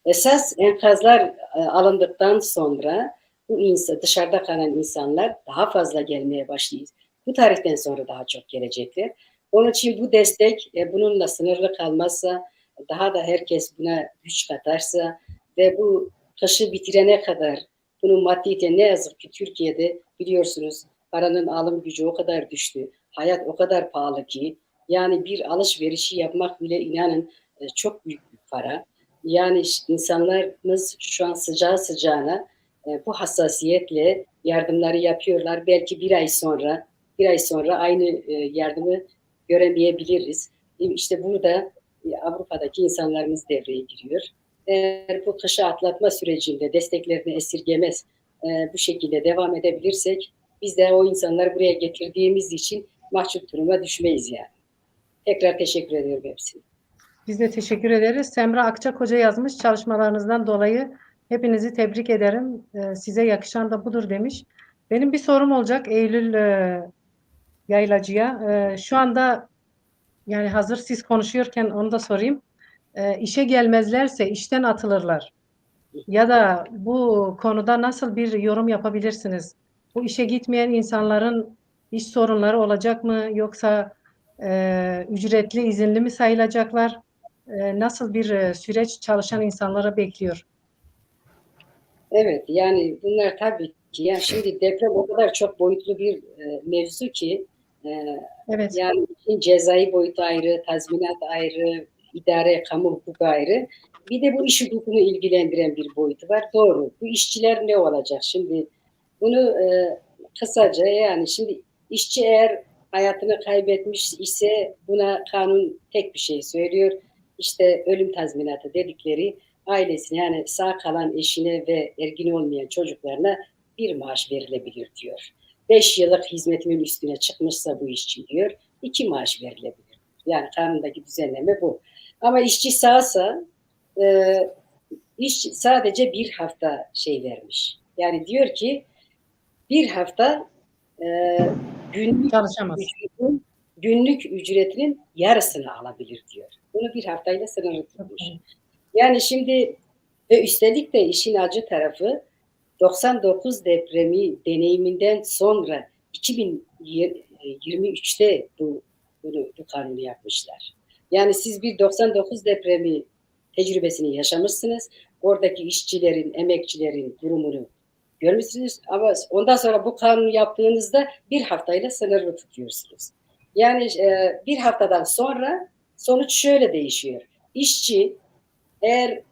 Esas enkazlar alındıktan sonra bu dışarıda kalan insanlar daha fazla gelmeye başlayacak. Bu tarihten sonra daha çok gelecekler. Onun için bu destek bununla sınırlı kalmazsa, daha da herkes buna güç katarsa ve bu kışı bitirene kadar bunun maddiyete ne yazık ki Türkiye'de biliyorsunuz paranın alım gücü o kadar düştü. Hayat o kadar pahalı ki Yani bir alışverişi yapmak bile inanın çok büyük bir para. Yani insanlarımız şu an sıcağı sıcağına bu hassasiyetle yardımları yapıyorlar. Belki bir ay sonra aynı yardımı göremeyebiliriz. İşte burada Avrupa'daki insanlarımız devreye giriyor. Eğer bu kışı atlatma sürecinde desteklerini esirgemez bu şekilde devam edebilirsek biz de o insanları buraya getirdiğimiz için mahcup duruma düşmeyiz yani. Tekrar teşekkür ediyorum hepsine. Biz de teşekkür ederiz. Semra Akçakoca yazmış, çalışmalarınızdan dolayı hepinizi tebrik ederim. Size yakışan da budur demiş. Benim bir sorum olacak Eylül Yaylacı'ya. Şu anda yani hazır siz konuşuyorken onu da sorayım. İşe gelmezlerse işten atılırlar. Ya da bu konuda nasıl bir yorum yapabilirsiniz? Bu işe gitmeyen insanların iş sorunları olacak mı? Yoksa ücretli izinli mi sayılacaklar? Nasıl bir süreç çalışan insanlara bekliyor? Evet, yani bunlar tabii ki. Yani şimdi deprem o kadar çok boyutlu bir mevzu ki Evet. yani cezai boyutu ayrı, tazminat ayrı, idare, kamu hukuku ayrı. Bir de bu iş hukukunu ilgilendiren bir boyutu var. Doğru. Bu işçiler ne olacak? Şimdi bunu kısaca yani şimdi işçi eğer hayatını kaybetmiş ise buna kanun tek bir şey söylüyor. İşte ölüm tazminatı dedikleri ailesine yani sağ kalan eşine ve ergin olmayan çocuklarına bir maaş verilebilir diyor. 5 yıllık hizmetinin üstüne çıkmışsa bu işçi diyor 2 maaş verilebilir. Yani kanundaki düzenleme bu. Ama işçi sağsa iş sadece bir hafta şey vermiş. Yani diyor ki bir hafta Çalışamaz. günlük ücretinin yarısını alabilir diyor. Bunu bir haftayla sınırlı tutmuş. Yani şimdi ve üstelik de işin acı tarafı 99 depremi deneyiminden sonra 2023'te bu kanunu yapmışlar. Yani siz bir 99 depremi tecrübesini yaşamışsınız. Oradaki işçilerin, emekçilerin durumunu görmüşsünüz ama ondan sonra bu kanunu yaptığınızda bir haftayla sınırlı tutuyorsunuz. Yani bir haftadan sonra sonuç şöyle değişiyor. İşçi eğer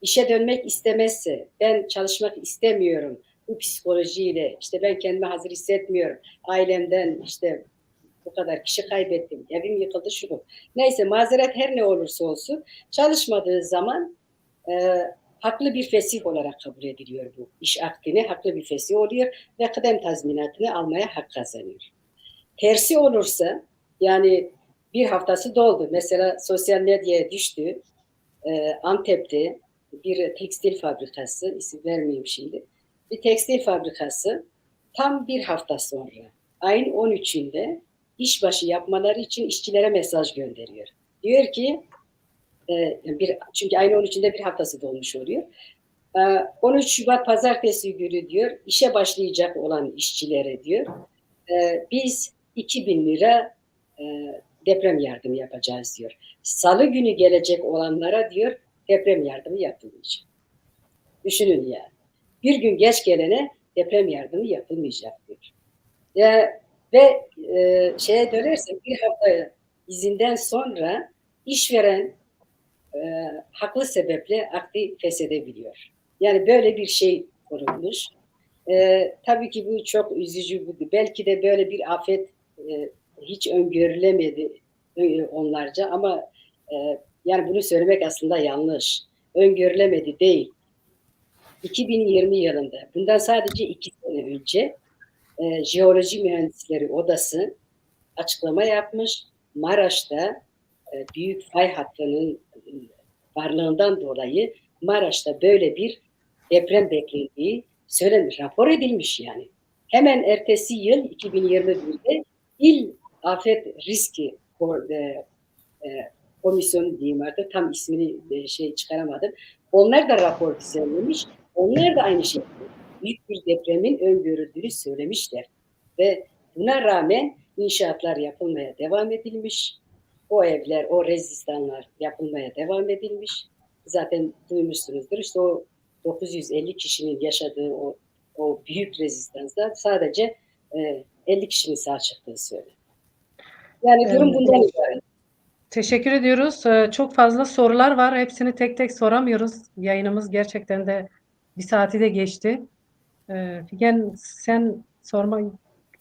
işe dönmek istemezse, ben çalışmak istemiyorum bu psikolojiyle, işte ben kendimi hazır hissetmiyorum, ailemden işte bu kadar kişi kaybettim, evim yıkıldı şunu. Neyse mazeret her ne olursa olsun çalışmadığı zaman haklı bir fesih olarak kabul ediliyor bu. İş akdine haklı bir fesih oluyor ve kıdem tazminatını almaya hak kazanıyor. Tersi olursa yani bir haftası doldu. Mesela sosyal medyaya düştü. Antep'te bir tekstil fabrikası, isim vermeyeyim şimdi, bir tekstil fabrikası tam bir hafta sonra ayın 13'ünde işbaşı yapmaları için işçilere mesaj gönderiyor. Diyor ki çünkü ayın 13'ünde bir haftası dolmuş oluyor. 13 Şubat pazartesi günü diyor işe başlayacak olan işçilere diyor biz 2.000 lira deprem yardımı yapacağız diyor. Salı günü gelecek olanlara diyor deprem yardımı yapılmayacak. Düşünün yani. Bir gün geç gelene deprem yardımı yapılmayacak diyor. Ve şeye dönersek bir hafta izinden sonra işveren haklı sebeple akdi feshedebiliyor. Yani böyle bir şey kurulmuş. Tabii ki bu çok üzücü. Belki de böyle bir afet hiç öngörülemedi onlarca ama yani bunu söylemek aslında yanlış. Öngörülemedi değil. 2020 yılında, bundan sadece 2 sene önce Jeoloji Mühendisleri Odası açıklama yapmış. Maraş'ta büyük fay hattının varlığından dolayı Maraş'ta böyle bir deprem beklendiği söylenmiş, rapor edilmiş yani. Hemen ertesi yıl 2021'de İl Afet Riski Komisyonu diyeyim artık tam ismini çıkaramadım. Onlar da rapor düzenlemiş. Onlar da aynı şekilde büyük bir depremin öngörüldüğünü söylemişler. Ve buna rağmen inşaatlar yapılmaya devam edilmiş. O evler, o rezistanlar yapılmaya devam edilmiş. Zaten duymuşsunuzdur. İşte o 950 kişinin yaşadığı o büyük rezistanslar sadece 50 kişinin sağ çıktığı söyleniyor. Yani durum bundan ibaret. Teşekkür ediyoruz. Çok fazla sorular var. Hepsini tek tek soramıyoruz. Yayınımız gerçekten de bir saati de geçti. Figen, sen sormak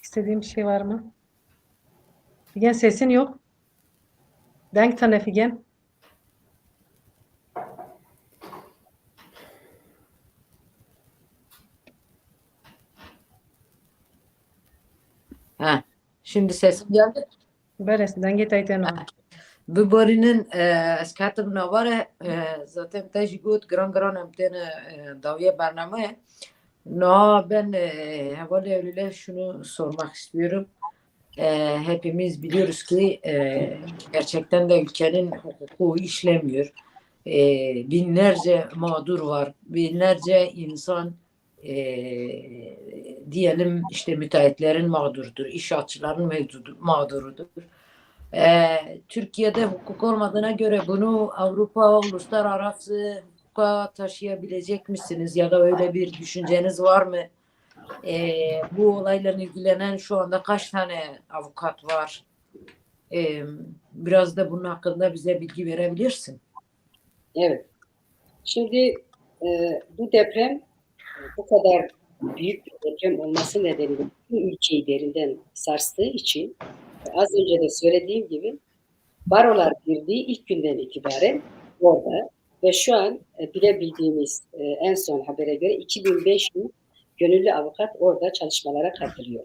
istediğin bir şey var mı? Figen, sesin yok. Denk tane Figen. Ha, şimdi sesim geldi. Beres, denge tayteno. Bibarinin eskatım navare zaten taşı gut gran emtene daviye barnamaya. No, ben havale evliler şunu sormak istiyorum. Hepimiz biliyoruz ki gerçekten de ülkenin hukuku işlemiyor. Binlerce mağdur var. Binlerce insan diyelim işte müteahhitlerin mağdurudur. İnşaatçıların mağdurudur. Türkiye'de hukuk olmadığına göre bunu Avrupa uluslararası hukuka taşıyabilecek misiniz? Ya da öyle bir düşünceniz var mı? Bu olaylarla ilgilenen şu anda kaç tane avukat var? Biraz da bunun hakkında bize bilgi verebilirsin. Evet. Şimdi bu deprem bu kadar büyük bir deprem olması nedeniyle bütün ülkeyi derinden sarstığı için az önce de söylediğim gibi Barolar Birliği ilk günden itibaren orada ve şu an bilebildiğimiz en son habere göre 2500 gönüllü avukat orada çalışmalara katılıyor.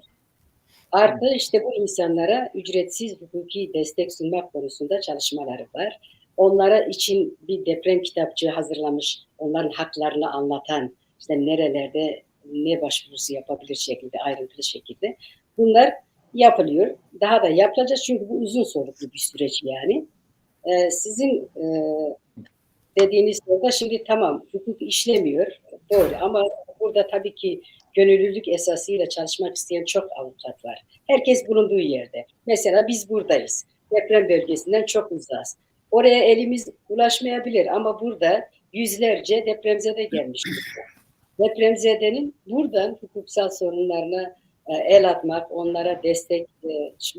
Artı işte bu insanlara ücretsiz hukuki destek sunmak konusunda çalışmaları var. Onlara için bir deprem kitapçığı hazırlamış, onların haklarını anlatan, işte nerelerde ne başvurusu yapabilir şekilde, ayrıntılı şekilde. Bunlar yapılıyor. Daha da yapılacak çünkü bu uzun soluklu bir süreç yani. Sizin dediğiniz orada şimdi tamam hukuk işlemiyor, doğru ama burada tabii ki gönüllülük esasıyla çalışmak isteyen çok avukat var. Herkes bulunduğu yerde. Mesela biz buradayız. Deprem bölgesinden çok uzağız. Oraya elimiz ulaşmayabilir ama burada yüzlerce depremzede gelmiş. Depremzedenin buradan hukuksal sorunlarına el atmak, onlara destek,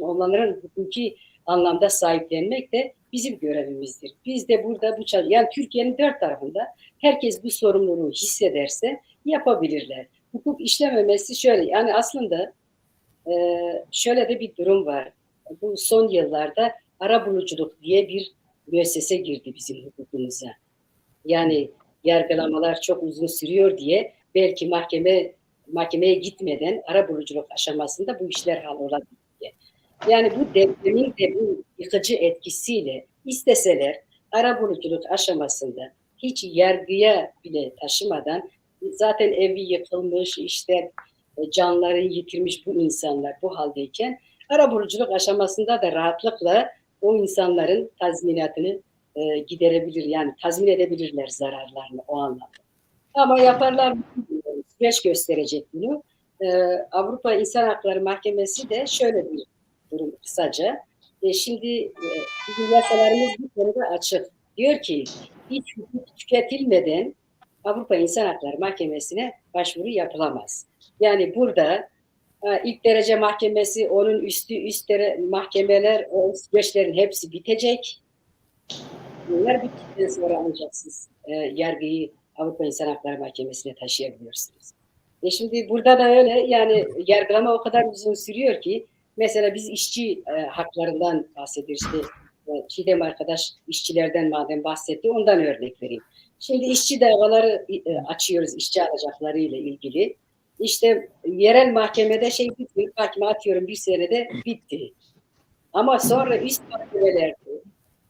onların hukuki anlamda sahiplenmek de bizim görevimizdir. Biz de burada yani Türkiye'nin dört tarafında herkes bu sorumluluğu hissederse yapabilirler. Hukuk işlememesi şöyle, yani aslında şöyle de bir durum var. Bu son yıllarda arabuluculuk diye bir müessese girdi bizim hukukumuza. Yani yargılamalar çok uzun sürüyor diye belki mahkemeye gitmeden arabuluculuk aşamasında bu işler hallolabilir diye. Yani bu depremin de bu yıkıcı etkisiyle isteseler arabuluculuk aşamasında hiç yargıya bile taşımadan zaten evi yıkılmış, işte canları yitirmiş bu insanlar bu haldeyken arabuluculuk aşamasında da rahatlıkla o insanların tazminatını giderebilir, yani tazmin edebilirler zararlarını o anlamda. Ama yaparlar, süreç gösterecek bunu. Avrupa İnsan Hakları Mahkemesi de şöyle bir durum kısaca. Şimdi bizim yasalarımız bu konuda açık. Diyor ki hiç hukuk tüketilmeden Avrupa İnsan Hakları Mahkemesi'ne başvuru yapılamaz. Yani burada ilk derece mahkemesi, onun üst mahkemeler, o süreçlerin hepsi bitecek. Bunlar bittikten sonra ancak siz yargıyı Avrupa İnsan Hakları Mahkemesi'ne taşıyabiliyorsunuz. Şimdi burada da öyle, yani yargılama o kadar uzun sürüyor ki mesela biz işçi haklarından bahsediyoruz. İşte Çiğdem arkadaş işçilerden madem bahsetti, ondan örnek vereyim. Şimdi işçi davaları açıyoruz işçi alacakları ile ilgili. İşte yerel mahkemede bitti, mahkeme atıyorum bir senede bitti. Ama sonra üst mahkemelerde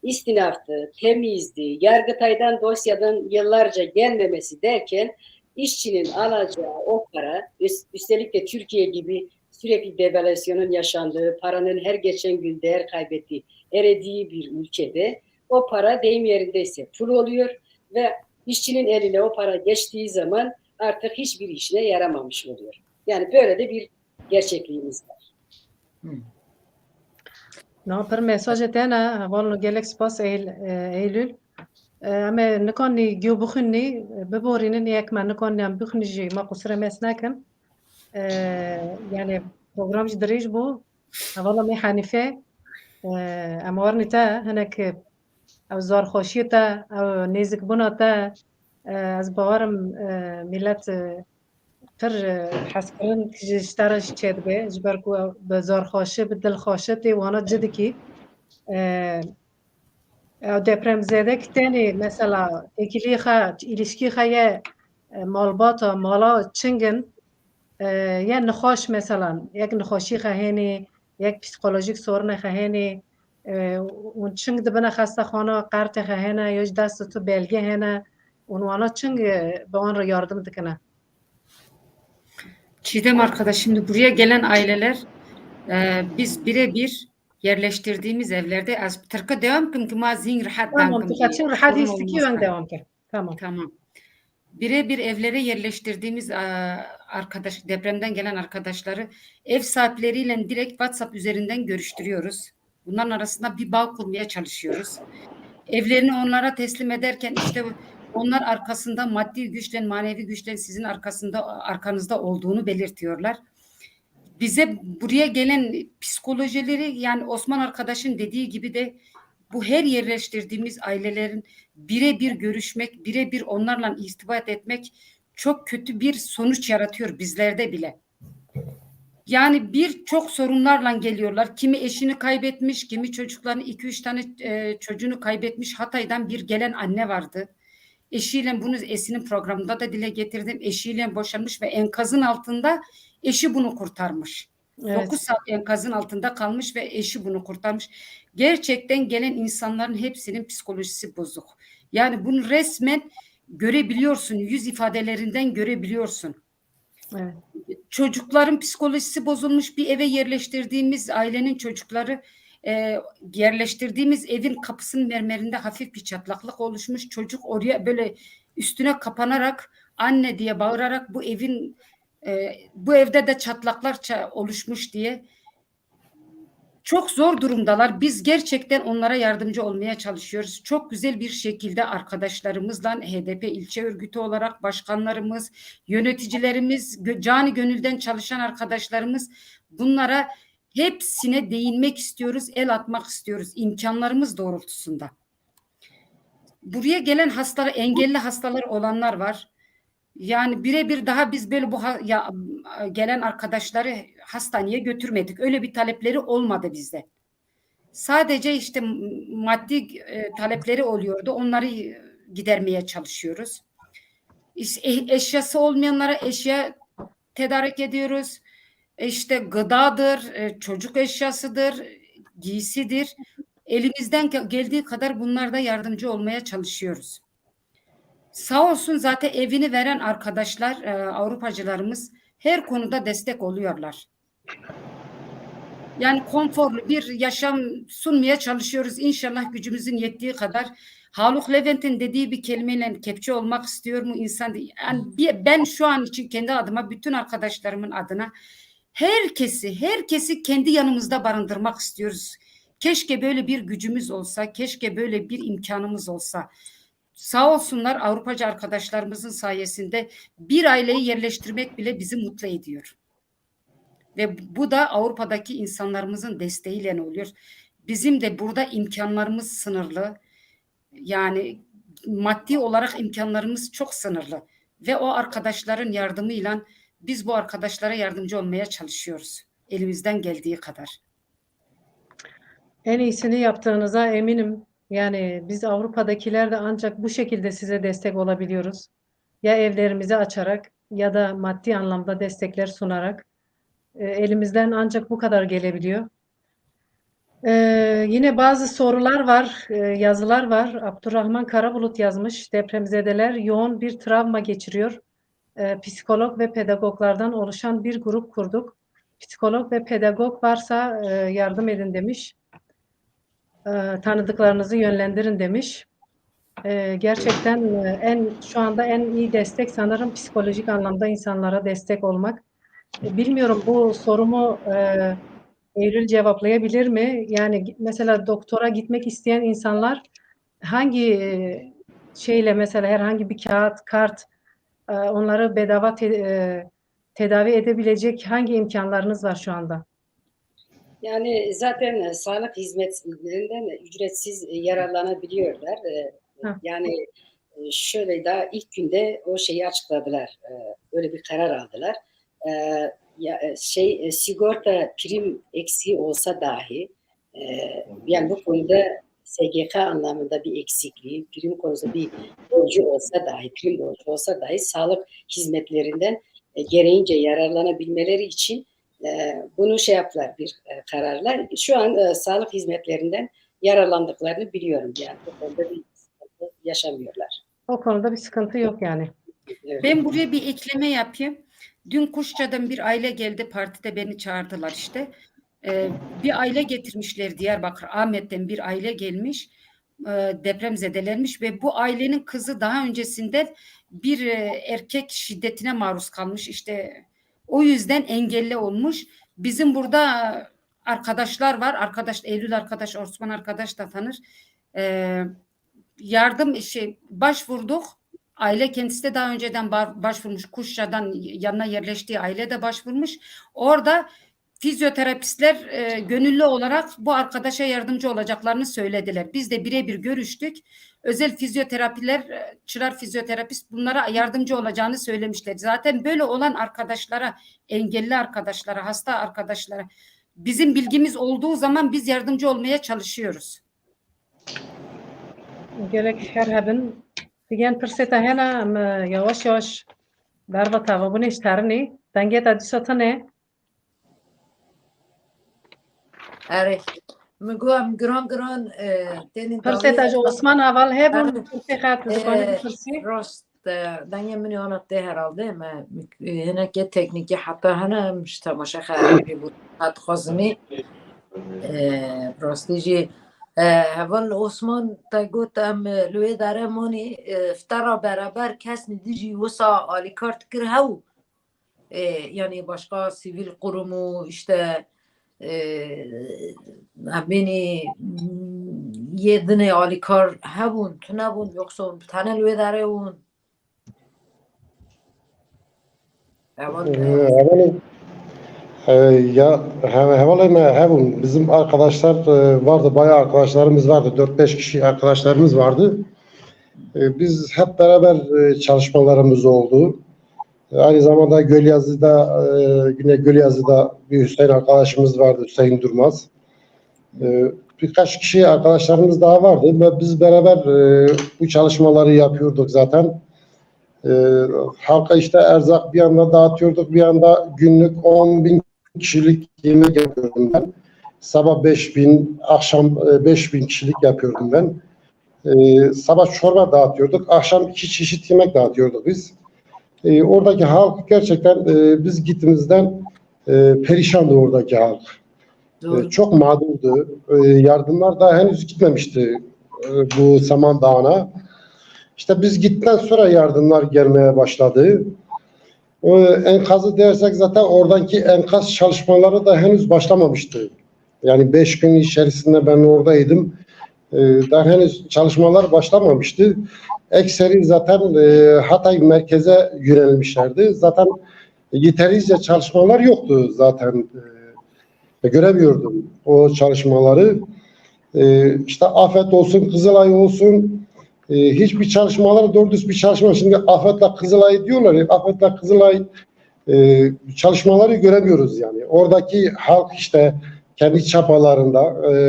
istinaftı, temizdi, Yargıtay'dan dosyadan yıllarca gelmemesi derken işçinin alacağı o para, üstelik de Türkiye gibi sürekli devalüasyonun yaşandığı, paranın her geçen gün değer kaybettiği, erediği bir ülkede o para deyim yerindeyse pul oluyor ve işçinin eline o para geçtiği zaman artık hiçbir işine yaramamış oluyor. Yani böyle de bir gerçekliğimiz var. No, per mesajı tane vallahi gelek spas Eylül. Ama nikonni giyo bukhni beborinin yekmen nikonni am bukhni ma kusura mesnaken. Yani program دريج بو والله مي حنيفه Em warnî te hinek ew zarxweşiyê te ew nêzîkbûna te ez bawerim millet pir hezkirin ji te re jî çêdibe ji ber ku ew bi zarxweşî bi dilxweşî tê wana cidikî ew depremzedek tenê mesela êkiliyê xwe îlişkî xwe ye malbata mala çingin ya nixweş mesela yek nixweşî xwe hênê yek psikolojîk sorine xwe hênê û çing dibine xestexana qertê xwe hene ya ji destê tu belge hene û wana çing bi wan re yardım dikine. Çiğdem arkadaş, şimdi buraya gelen aileler biz birebir yerleştirdiğimiz evlerde az Türk'e devam kim ki ma zin rahat Tamam, dankim. tıkaçın rahat Sorun istikî olmazsa. ben devam ke. Tamam. Tamam. Birebir evlere yerleştirdiğimiz arkadaş, depremden gelen arkadaşları ev sahipleriyle direkt WhatsApp üzerinden görüştürüyoruz. Bunların arasında bir bağ kurmaya çalışıyoruz. Evlerini onlara teslim ederken işte onlar arkasında maddi güçle, manevi güçle sizin arkanızda olduğunu belirtiyorlar. Bize buraya gelen psikolojileri, yani Osman arkadaşın dediği gibi de bu her yerleştirdiğimiz ailelerin birebir görüşmek, birebir onlarla irtibat etmek çok kötü bir sonuç yaratıyor bizlerde bile. Yani birçok sorunlarla geliyorlar. Kimi eşini kaybetmiş, kimi çocuklarını 2-3 tane çocuğunu kaybetmiş. Hatay'dan bir gelen anne vardı. Eşiyle bunu Esin'in programında da dile getirdim. Eşiyle boşanmış ve enkazın altında eşi bunu kurtarmış. Evet. 9 saat enkazın altında kalmış ve eşi bunu kurtarmış. Gerçekten gelen insanların hepsinin psikolojisi bozuk. Yani bunu resmen görebiliyorsun. Yüz ifadelerinden görebiliyorsun. Evet. Çocukların psikolojisi bozulmuş. Bir eve yerleştirdiğimiz ailenin çocukları yerleştirdiğimiz evin kapısının mermerinde hafif bir çatlaklık oluşmuş. Çocuk oraya böyle üstüne kapanarak anne diye bağırarak bu evde de çatlaklar oluşmuş diye çok zor durumdalar. Biz gerçekten onlara yardımcı olmaya çalışıyoruz. Çok güzel bir şekilde arkadaşlarımızla HDP ilçe örgütü olarak başkanlarımız, yöneticilerimiz, cani gönülden çalışan arkadaşlarımız, bunlara hepsine değinmek istiyoruz, el atmak istiyoruz imkanlarımız doğrultusunda. Buraya gelen engelli hastalar olanlar var. Yani birebir daha biz böyle gelen arkadaşları hastaneye götürmedik. Öyle bir talepleri olmadı bizde. Sadece işte maddi talepleri oluyordu. Onları gidermeye çalışıyoruz. Eşyası olmayanlara eşya tedarik ediyoruz. İşte gıdadır, çocuk eşyasıdır, giysidir. Elimizden geldiği kadar bunlarda yardımcı olmaya çalışıyoruz. Sağ olsun zaten evini veren arkadaşlar, Avrupacılarımız her konuda destek oluyorlar. Yani konforlu bir yaşam sunmaya çalışıyoruz. İnşallah gücümüzün yettiği kadar. Haluk Levent'in dediği bir kelimeyle kepçe olmak istiyor mu insan? Yani ben şu an için kendi adıma, bütün arkadaşlarımın adına herkesi kendi yanımızda barındırmak istiyoruz. Keşke böyle bir gücümüz olsa, keşke böyle bir imkanımız olsa. Sağ olsunlar Avrupacı arkadaşlarımızın sayesinde bir aileyi yerleştirmek bile bizi mutlu ediyor. Ve bu da Avrupa'daki insanlarımızın desteğiyle oluyor. Bizim de burada imkanlarımız sınırlı. Yani maddi olarak imkanlarımız çok sınırlı. Ve o arkadaşların yardımıyla biz bu arkadaşlara yardımcı olmaya çalışıyoruz. Elimizden geldiği kadar. En iyisini yaptığınıza eminim. Yani biz Avrupa'dakiler de ancak bu şekilde size destek olabiliyoruz. Ya evlerimizi açarak ya da maddi anlamda destekler sunarak. Elimizden ancak bu kadar gelebiliyor. Yine bazı sorular var, yazılar var. Abdurrahman Karabulut yazmış. Depremzedeler yoğun bir travma geçiriyor. Psikolog ve pedagoglardan oluşan bir grup kurduk. Psikolog ve pedagog varsa yardım edin demiş. Tanıdıklarınızı yönlendirin demiş. Gerçekten şu anda en iyi destek sanırım psikolojik anlamda insanlara destek olmak. Bilmiyorum, bu sorumu Eylül cevaplayabilir mi? Yani mesela doktora gitmek isteyen insanlar hangi şeyle, mesela herhangi bir kart onları bedava tedavi edebilecek hangi imkanlarınız var şu anda? Yani zaten sağlık hizmetlerinden ücretsiz yararlanabiliyorlar. Ha. Yani şöyle daha ilk günde o şeyi açıkladılar. Böyle bir karar aldılar. Sigorta prim eksiği olsa dahi yani bu konuda SGK anlamında bir eksikliği, prim konusunda bir borcu olsa dahi, prim borcu olsa dahi sağlık hizmetlerinden gereğince yararlanabilmeleri için bunu şey yaptılar, bir kararlar. Şu an sağlık hizmetlerinden yararlandıklarını biliyorum yani. Bu konuda bir sıkıntı yaşamıyorlar. O konuda bir sıkıntı yok yani. Evet. Ben buraya bir ekleme yapayım. Dün Kuşça'dan bir aile geldi, partide beni çağırdılar işte. Bir aile getirmişler Diyarbakır, Ahmet'ten bir aile gelmiş, depremzedelenmiş ve bu ailenin kızı daha öncesinde bir erkek şiddetine maruz kalmış. İşte o yüzden engelli olmuş. Bizim burada arkadaşlar var, Eylül arkadaş, Osman arkadaş da tanır. Yardım başvurduk. Aile kendisi de daha önceden başvurmuş. Kuşça'dan yanına yerleştiği aile de başvurmuş. Orada fizyoterapistler gönüllü olarak bu arkadaşa yardımcı olacaklarını söylediler. Biz de birebir görüştük. Özel fizyoterapiler, çırar fizyoterapist bunlara yardımcı olacağını söylemişler. Zaten böyle olan arkadaşlara, engelli arkadaşlara, hasta arkadaşlara bizim bilgimiz olduğu zaman biz yardımcı olmaya çalışıyoruz. Gerek her hebin. Digen pırseta hena ama yavaş yavaş berbat bu ne işlerini. Denge de disatane. اره میگویم گران تنین Pırseta jo Osman aval hebun. Pırseta راست دنیا منی آن ته herhalde ما هنا که تکنیکی حتی هنا مش تماشا خیلی بود حد خازمی راستیجی اول عثمان تا گفتم لوی داره مونی افترا برابر کس ندیجی وسا آلی کارت کر هاو yani başka sivil kurumu işte beni yedine alikar hebun tunabun yoksa bir tane lüvedare un Hemen bizim arkadaşlar vardı, bayağı arkadaşlarımız vardı, 4-5 kişi arkadaşlarımız vardı. Biz hep beraber çalışmalarımız oldu. Aynı zamanda Gölyazı'da, Güney Gölyazı'da bir Hüseyin arkadaşımız vardı, Hüseyin Durmaz. Birkaç kişi arkadaşlarımız daha vardı ve biz beraber bu çalışmaları yapıyorduk zaten. Halka işte erzak bir anda dağıtıyorduk, bir anda günlük 10.000 kişilik yemek yapıyordum ben. Sabah 5.000, akşam 5.000 kişilik yapıyordum ben. Sabah çorba dağıtıyorduk, akşam 2 çeşit yemek dağıtıyorduk biz. Oradaki halk gerçekten biz gittiğimizden perişandı oradaki halk. Çok mağdurdu. Yardımlar daha henüz gitmemişti bu Samandağ'ına. İşte biz gittikten sonra yardımlar gelmeye başladı. Enkazı dersek zaten oradaki enkaz çalışmaları da henüz başlamamıştı. Yani 5 gün içerisinde ben oradaydım. Daha henüz çalışmalar başlamamıştı. Ekseri zaten Hatay merkeze yönelmişlerdi. Zaten yeterince çalışmalar yoktu zaten. Göremiyordum o çalışmaları. İşte Afet olsun, Kızılay olsun, hiçbir çalışmaları doğru düz bir çalışma. Şimdi Afet'le Kızılay diyorlar ya, Afet'le Kızılay çalışmaları göremiyoruz yani. Oradaki halk işte kendi çapalarında,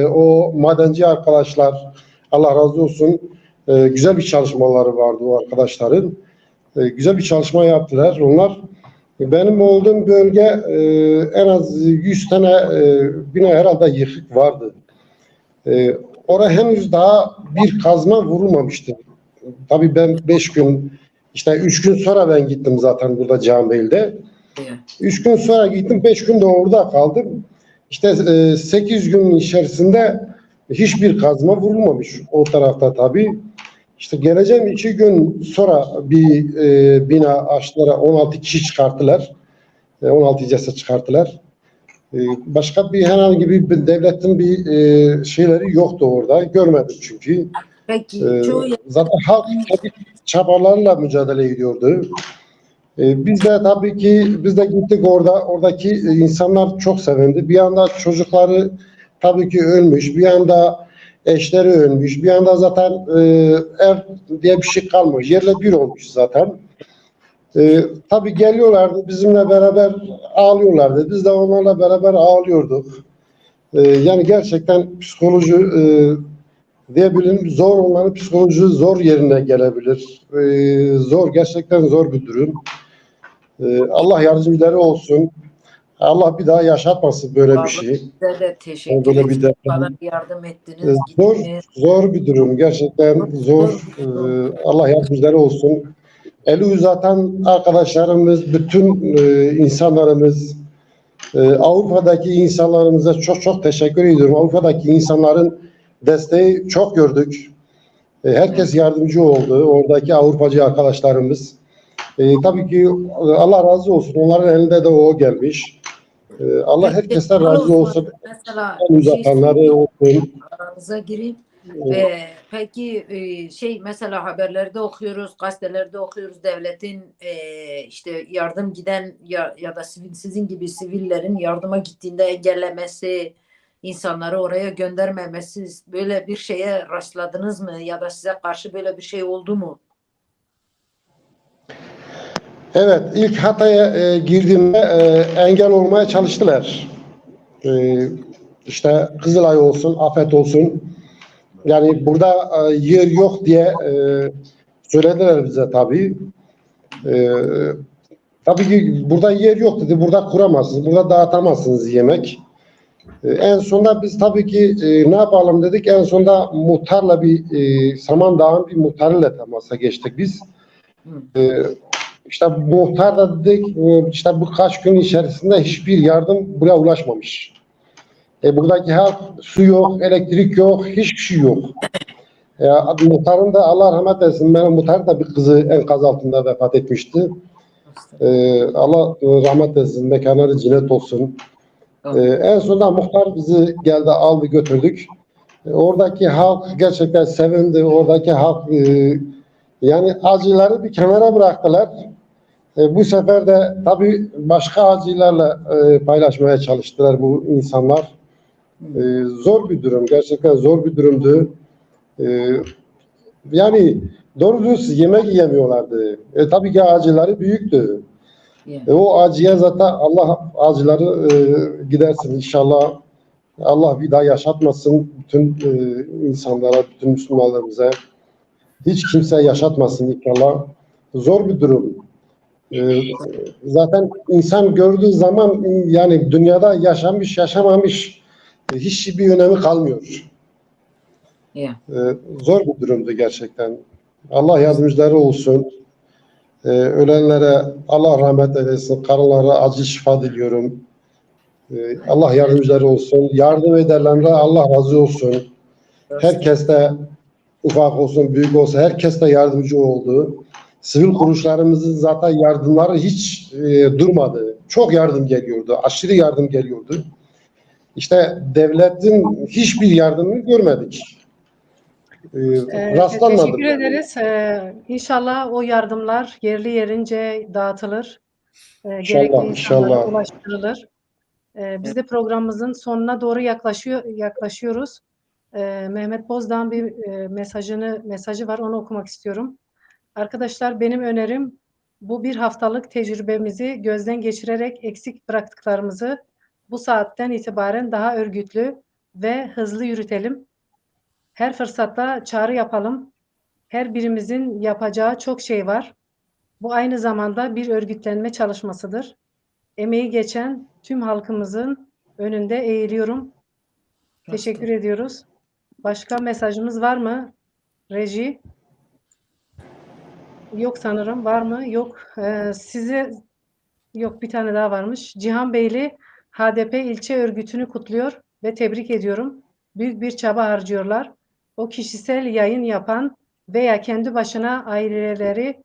o madenci arkadaşlar, Allah razı olsun, güzel bir çalışmaları vardı o arkadaşların. Güzel bir çalışma yaptılar onlar. Benim olduğum bölge en az 100 tane bina herhalde yıkık vardı. Oraya henüz daha bir kazma vurulmamıştı. Tabii ben 5 gün, işte 3 gün sonra ben gittim zaten burada Canbeyli'de. 3 gün sonra gittim, 5 gün de orada kaldım. İşte 8 gün içerisinde hiçbir kazma vurulmamış o tarafta tabii. İşte geleceğim 2 gün sonra bir bina açtılar, 16 kişi çıkarttılar. 16 ceset çıkarttılar. Başka bir herhangi bir devletin bir şeyleri yoktu orada. Görmedim çünkü. Peki, zaten halk tabii çabalarla mücadele ediyordu. Biz de tabii ki biz de gittik oradaki insanlar çok sevindi. Bir anda çocukları tabii ki ölmüş, bir anda eşleri ölmüş, bir anda zaten ev diye bir şey kalmış, yerle bir olmuş zaten. Tabii geliyorlardı, bizimle beraber ağlıyorlardı. Biz de onlarla beraber ağlıyorduk. Yani gerçekten psikoloji diyebilirim, zor olanın psikoloji zor yerine gelebilir. Zor, gerçekten zor bir durum. Allah yardımcıları olsun. Allah bir daha yaşatmasın böyle bir Vallahi şey. size de teşekkür Böyle bir ederim. de Bana yardım ettiniz. zor, Gittiniz. zor bir durum. Gerçekten zor. Allah yardımcıları olsun. Eli uzatan arkadaşlarımız, bütün insanlarımız, Avrupa'daki insanlarımıza çok çok teşekkür ediyorum. Avrupa'daki insanların desteği çok gördük. Herkes yardımcı oldu. Oradaki Avrupacı arkadaşlarımız. Tabii ki Allah razı olsun. Onların elinde de o gelmiş. Allah Peki, herkesten razı olsun. Mesela En bir şey uzatanları söyleyeyim, olsun. aranıza gireyim. Peki mesela haberlerde okuyoruz, gazetelerde okuyoruz devletin işte yardım giden ya da sizin gibi sivillerin yardıma gittiğinde engellemesi, insanları oraya göndermemesi, böyle bir şeye rastladınız mı ya da size karşı böyle bir şey oldu mu? Evet, ilk Hatay'a girdiğimde engel olmaya çalıştılar. İşte Kızılay olsun, Afet olsun. Yani burada yer yok diye söylediler bize tabii. Tabii ki burada yer yok dedi. Burada kuramazsınız, burada dağıtamazsınız yemek. En sonunda biz tabii ki ne yapalım dedik. En sonunda muhtarla Samandağ'ın bir muhtarıyla temasa geçtik biz. İşte muhtar da dedik işte bu kaç gün içerisinde hiçbir yardım buraya ulaşmamış. Buradaki halk su yok, elektrik yok, hiçbir şey yok. Muhtarın da Allah rahmet eylesin, benim muhtarın da bir kızı enkaz altında vefat etmişti. Allah rahmet eylesin, mekanları cennet olsun. En sonunda muhtar bizi geldi, aldı, götürdük. Oradaki halk gerçekten sevindi. Oradaki halk yani acıları bir kenara bıraktılar. Bu sefer de tabii başka acılarla paylaşmaya çalıştılar bu insanlar. Zor bir durum, gerçekten zor bir durumdu. Yani doğru düz yemek yiyemiyorlardı. Tabii ki acıları büyüktü. O acıya zaten Allah acıları gidersin inşallah. Allah bir daha yaşatmasın bütün insanlara, bütün Müslümanlarımıza. Hiç kimse yaşatmasın inşallah. Zor bir durum. Zaten insan gördüğü zaman yani dünyada yaşamış, yaşamamış hiçbir önemi kalmıyor. Zor bir durumdu gerçekten. Allah yardımcıları olsun. Ölenlere Allah rahmet eylesin. Karılara acil şifa diliyorum. Allah yardımcıları olsun. Yardım edenlere Allah razı olsun. Herkes de ufak olsun, büyük olsun, herkes de yardımcı oldu. Sivil kuruluşlarımızın zaten yardımları hiç durmadı. Çok yardım geliyordu. Aşırı yardım geliyordu. İşte devletin hiçbir yardımını görmedik. Rastlanmadı. Teşekkür ederiz. İnşallah o yardımlar yerli yerince dağıtılır. Gerekli insanlara ulaştırılır. Biz de programımızın sonuna doğru yaklaşıyoruz. Mehmet Bozdağ'ın bir mesajı var. Onu okumak istiyorum. Arkadaşlar, benim önerim bu bir haftalık tecrübemizi gözden geçirerek eksik bıraktıklarımızı bu saatten itibaren daha örgütlü ve hızlı yürütelim. Her fırsatta çağrı yapalım. Her birimizin yapacağı çok şey var. Bu aynı zamanda bir örgütlenme çalışmasıdır. Emeği geçen tüm halkımızın önünde eğiliyorum. Teşekkür ediyoruz. Başka mesajımız var mı? Reji? Yok sanırım. Var mı? Yok. Yok, bir tane daha varmış. Cihan Beyli HDP ilçe örgütünü kutluyor ve tebrik ediyorum. Büyük bir çaba harcıyorlar. O kişisel yayın yapan veya kendi başına aileleri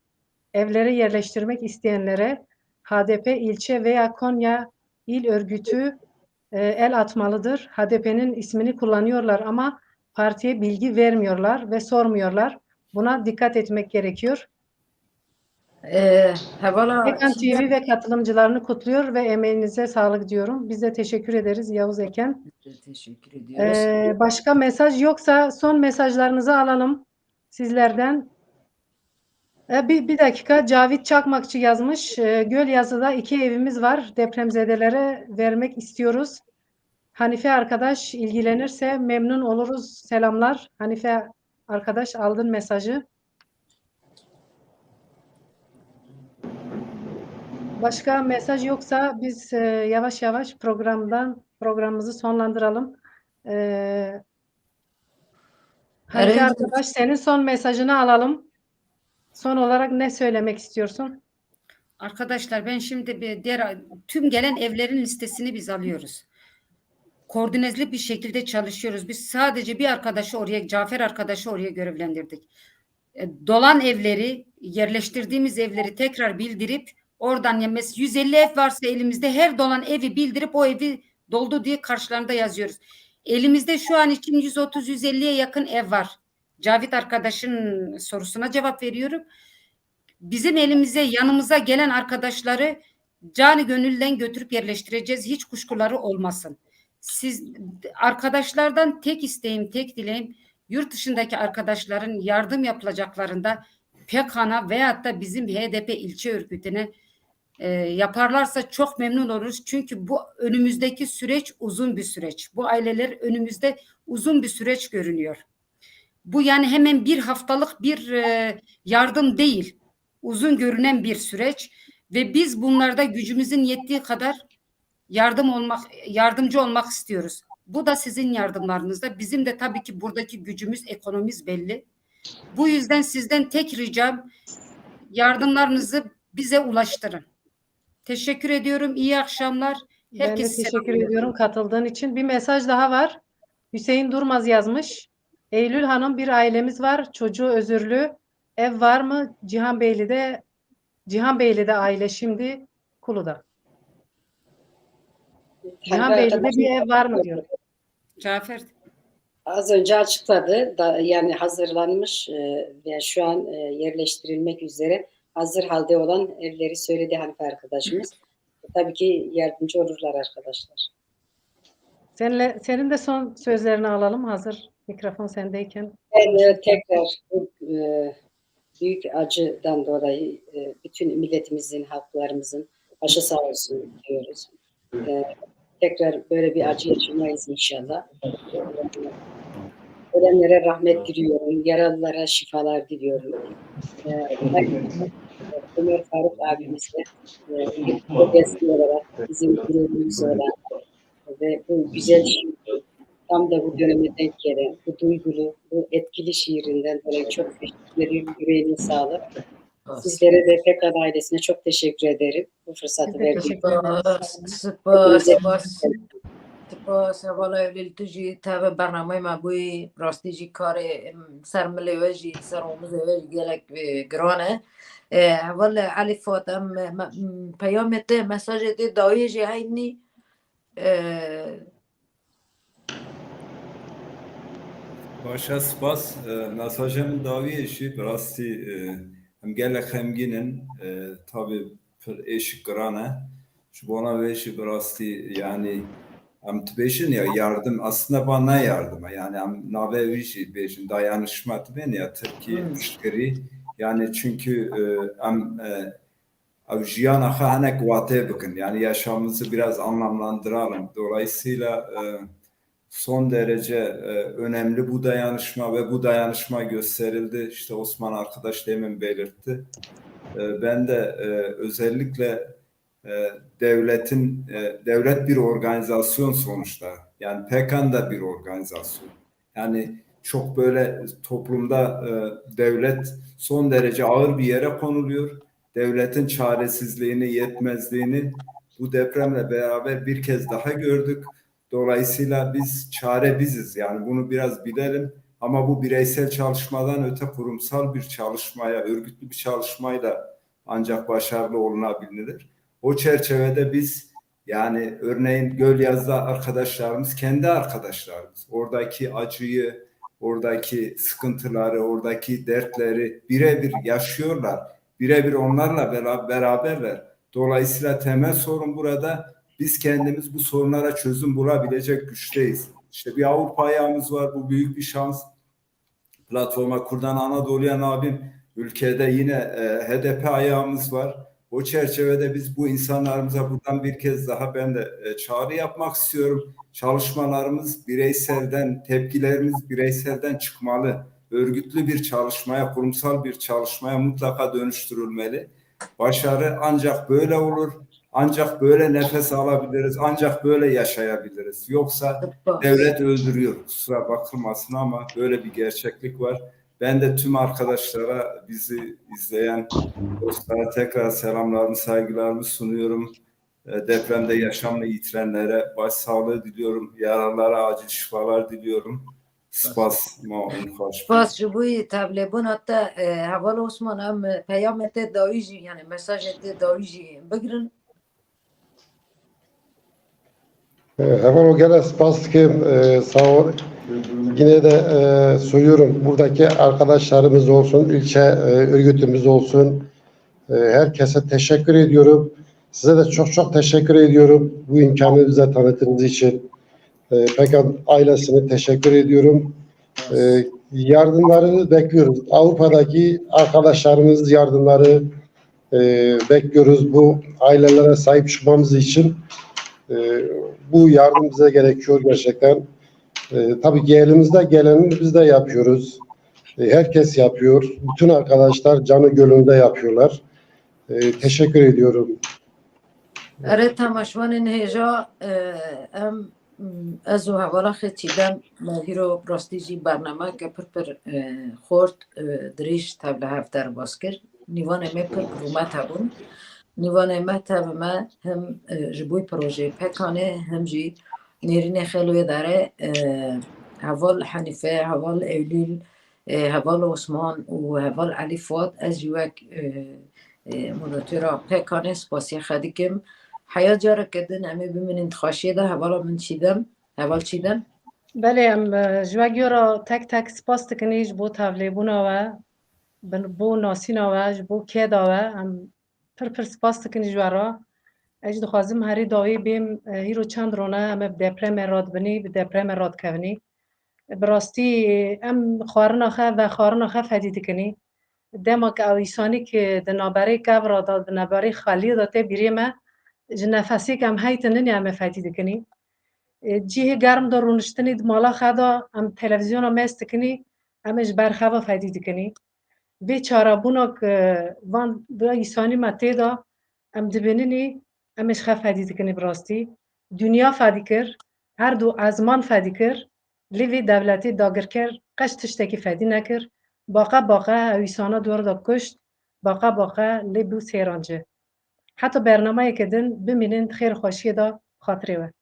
evlere yerleştirmek isteyenlere HDP ilçe veya Konya il örgütü el atmalıdır. HDP'nin ismini kullanıyorlar ama partiye bilgi vermiyorlar ve sormuyorlar. Buna dikkat etmek gerekiyor. Hevala Eken TV ve katılımcılarını kutluyor ve emeğinize sağlık diyorum. Biz de teşekkür ederiz Yavuz Eken. teşekkür ediyoruz. Başka mesaj yoksa son mesajlarınızı alalım sizlerden. Bir dakika, Cavit Çakmakçı yazmış. Gölyazı'da 2 evimiz var. Depremzedelere vermek istiyoruz. Hanife arkadaş ilgilenirse memnun oluruz. Selamlar. Hanife arkadaş, aldın mesajı. Başka mesaj yoksa biz yavaş yavaş programımızı sonlandıralım. Hanife arkadaş, senin son mesajını alalım. Son olarak ne söylemek istiyorsun? Arkadaşlar ben şimdi tüm gelen evlerin listesini biz alıyoruz. Koordineli bir şekilde çalışıyoruz. Biz sadece bir arkadaşı oraya, Cafer arkadaşı oraya görevlendirdik. Dolan evleri, yerleştirdiğimiz evleri tekrar bildirip oradan mesela 150 ev varsa elimizde her dolan evi bildirip o evi doldu diye karşılarında yazıyoruz. Elimizde şu an için 130-150'ye yakın ev var. Cavit arkadaşın sorusuna cevap veriyorum. Bizim elimize, yanımıza gelen arkadaşları canı gönülden götürüp yerleştireceğiz. Hiç kuşkuları olmasın. Siz arkadaşlardan tek isteğim, tek dileğim, yurt dışındaki arkadaşların yardım yapılacaklarında PKK'na veyahut da bizim HDP ilçe örgütüne yaparlarsa çok memnun oluruz. Çünkü bu önümüzdeki süreç uzun bir süreç. Bu aileler önümüzde uzun bir süreç görünüyor. Bu yani hemen bir haftalık bir yardım değil. Uzun görünen bir süreç ve biz bunlarda gücümüzün yettiği kadar yardımcı olmak istiyoruz. Bu da sizin yardımlarınızda. Bizim de tabii ki buradaki gücümüz, ekonomimiz belli. Bu yüzden sizden tek ricam yardımlarınızı bize ulaştırın. Teşekkür ediyorum. İyi akşamlar. Ben de teşekkür ediyorum katıldığın için. Bir mesaj daha var. Hüseyin Durmaz yazmış. Eylül Hanım, bir ailemiz var. Çocuğu özürlü. Ev var mı? Cihanbeyli'de aile şimdi Kulu'da. Cihanbeyli'de bir ev var mı diyor. Cafer. Az önce açıkladı. Yani hazırlanmış ve şu an yerleştirilmek üzere hazır halde olan evleri söyledi Hanife arkadaşımız. Tabii ki yardımcı olurlar arkadaşlar. Senin de son sözlerini alalım hazır mikrofon sendeyken. Ben tekrar bu büyük acıdan dolayı bütün milletimizin, halklarımızın başı sağ olsun diyoruz. Tekrar böyle bir acı yaşamayız inşallah. Ölenlere rahmet diliyorum, yaralılara şifalar diliyorum. Ömer Faruk abimizle resmi olarak bizim gururumuz olan ve bu güzel şiir, tam da bu döneme denk gelen, bu duygulu, bu etkili şiirinden dolayı çok teşekkür ederim. Yüreğine sağlık. Sizlere ve PKK ailesine çok teşekkür ederim. Bu fırsatı verdiğiniz سپاس اولا اول تجی تاب برنامه ما بوی راستی جی کار سرمله وجی سرموز وجی گلک گرانه اول علی فاطم پیامت مساجت دایی جی هینی Başa spas. Mesajım davi eşi rasti hem gelek hem ginin tabi per eşi grane. Şu bana ve eşi rasti yani hem tbeşin ya yardım aslında bana yardım yani hem nave vişi beşin dayanışma tben ya Türkiye müşteri yani çünkü hem avjiyan aha hanek vate bakın yani yaşamımızı biraz anlamlandıralım. Dolayısıyla son derece önemli bu dayanışma ve bu dayanışma gösterildi. İşte Osman arkadaş demin belirtti. Ben de özellikle devlet bir organizasyon sonuçta. Yani PKK da bir organizasyon. Yani çok böyle toplumda devlet son derece ağır bir yere konuluyor. Devletin çaresizliğini, yetmezliğini bu depremle beraber bir kez daha gördük. Dolayısıyla biz çare biziz. Yani bunu biraz bilelim. Ama bu bireysel çalışmadan öte kurumsal bir çalışmaya, örgütlü bir çalışmayla ancak başarılı olunabilir. O çerçevede biz yani örneğin Gölyaz'da arkadaşlarımız, kendi arkadaşlarımız, oradaki acıyı, oradaki sıkıntıları, oradaki dertleri birebir yaşıyorlar. birebir onlarla beraberler. Dolayısıyla temel sorun burada, biz kendimiz bu sorunlara çözüm bulabilecek güçteyiz. İşte bir Avrupa ayağımız var, bu büyük bir şans. Platforma Kurdan Anadolu'yan abim, ülkede yine HDP ayağımız var. O çerçevede biz bu insanlarımıza buradan bir kez daha ben de çağrı yapmak istiyorum. Çalışmalarımız bireyselden, tepkilerimiz bireyselden çıkmalı. Örgütlü bir çalışmaya, kurumsal bir çalışmaya mutlaka dönüştürülmeli. Başarı ancak böyle olur, ancak böyle nefes alabiliriz, ancak böyle yaşayabiliriz. Yoksa devlet öldürüyor, kusura bakılmasın ama böyle bir gerçeklik var. Ben de tüm arkadaşlara, bizi izleyen dostlara tekrar selamlarımı, saygılarımı sunuyorum. Depremde yaşamını yitirenlere başsağlığı diliyorum. Yaralılara acil şifalar diliyorum. Spas ji bu tablebun hatta Heval Osman em peyamete dawi jî yani mesajete dawi jî bigirin. Hemen o gene spas ki sağ ol. Yine de söylüyorum, buradaki arkadaşlarımız olsun, ilçe örgütümüz olsun, herkese teşekkür ediyorum. Size de çok çok teşekkür ediyorum bu imkanı bize tanıttığınız için. Pekan ailesine teşekkür ediyorum. Yardımlarını bekliyoruz. Avrupa'daki arkadaşlarımız yardımları bekliyoruz. Bu ailelere sahip çıkmamız için bu yardım bize gerekiyor gerçekten. Tabii ki elimizde geleni biz de yapıyoruz. Herkes yapıyor. Bütün arkadaşlar canı gönülde yapıyorlar. Teşekkür ediyorum. Ere tamaşvanên hêja em ez û hevala xê çîdem hîro rastî jî bernameke pir xort dirêj tevle hev derbas kir. Nîvanê me pir rûmet hebûn. Nîvanê me tevê me hem ji bo projeyê Pekanê hem jî nêrînê xelwê dere Heval Henîfe, Heval Eylül, Heval Osman û Heval Elî Fuad ez jî wek moderatora Pekanê spasiya xwe dikim. Heya careke din em ê bimînin dixwaşiyê de hevala min çîdem. Heval çîdem? Belê em ji we gora tek tek spas dikinî ji bo tevlêbûna we, bo nasîna we, ji bo kêda we. Em pir spas dikin ji we re. Ez jî dixwazim herî dawî bêm îro çend rone em ê bi depremê radibinî, bi depremê radikevinî. Bi rastî em xwarina xwe ve xwarina xwe fedî dikinî. Demek ewîsanî ki di naberê kevra da, di naberê xeliyê da tê bîrê me, ji nefesêk em heytinin em ê fedî dikinî. Cihê germ da rûniştinê di mala xwe da em televizyona mêst dikinî, em ê ji ber xwe ve fedî dikinî. Vê çarebûna ki van bi îsanî me tê da em dibîninî, em ê ji xwe fedî dikinî bi rastî. Dünya fedî kir, her du ezman fedî kir, lê vê devletê dagirker qeş tiştekî fedî nekir. Baqa ewîsana dwar da kuşt, baqa lê bû sêrancı. Heta bernameyekê din bimînin xêr xweşiyê da xatirê we.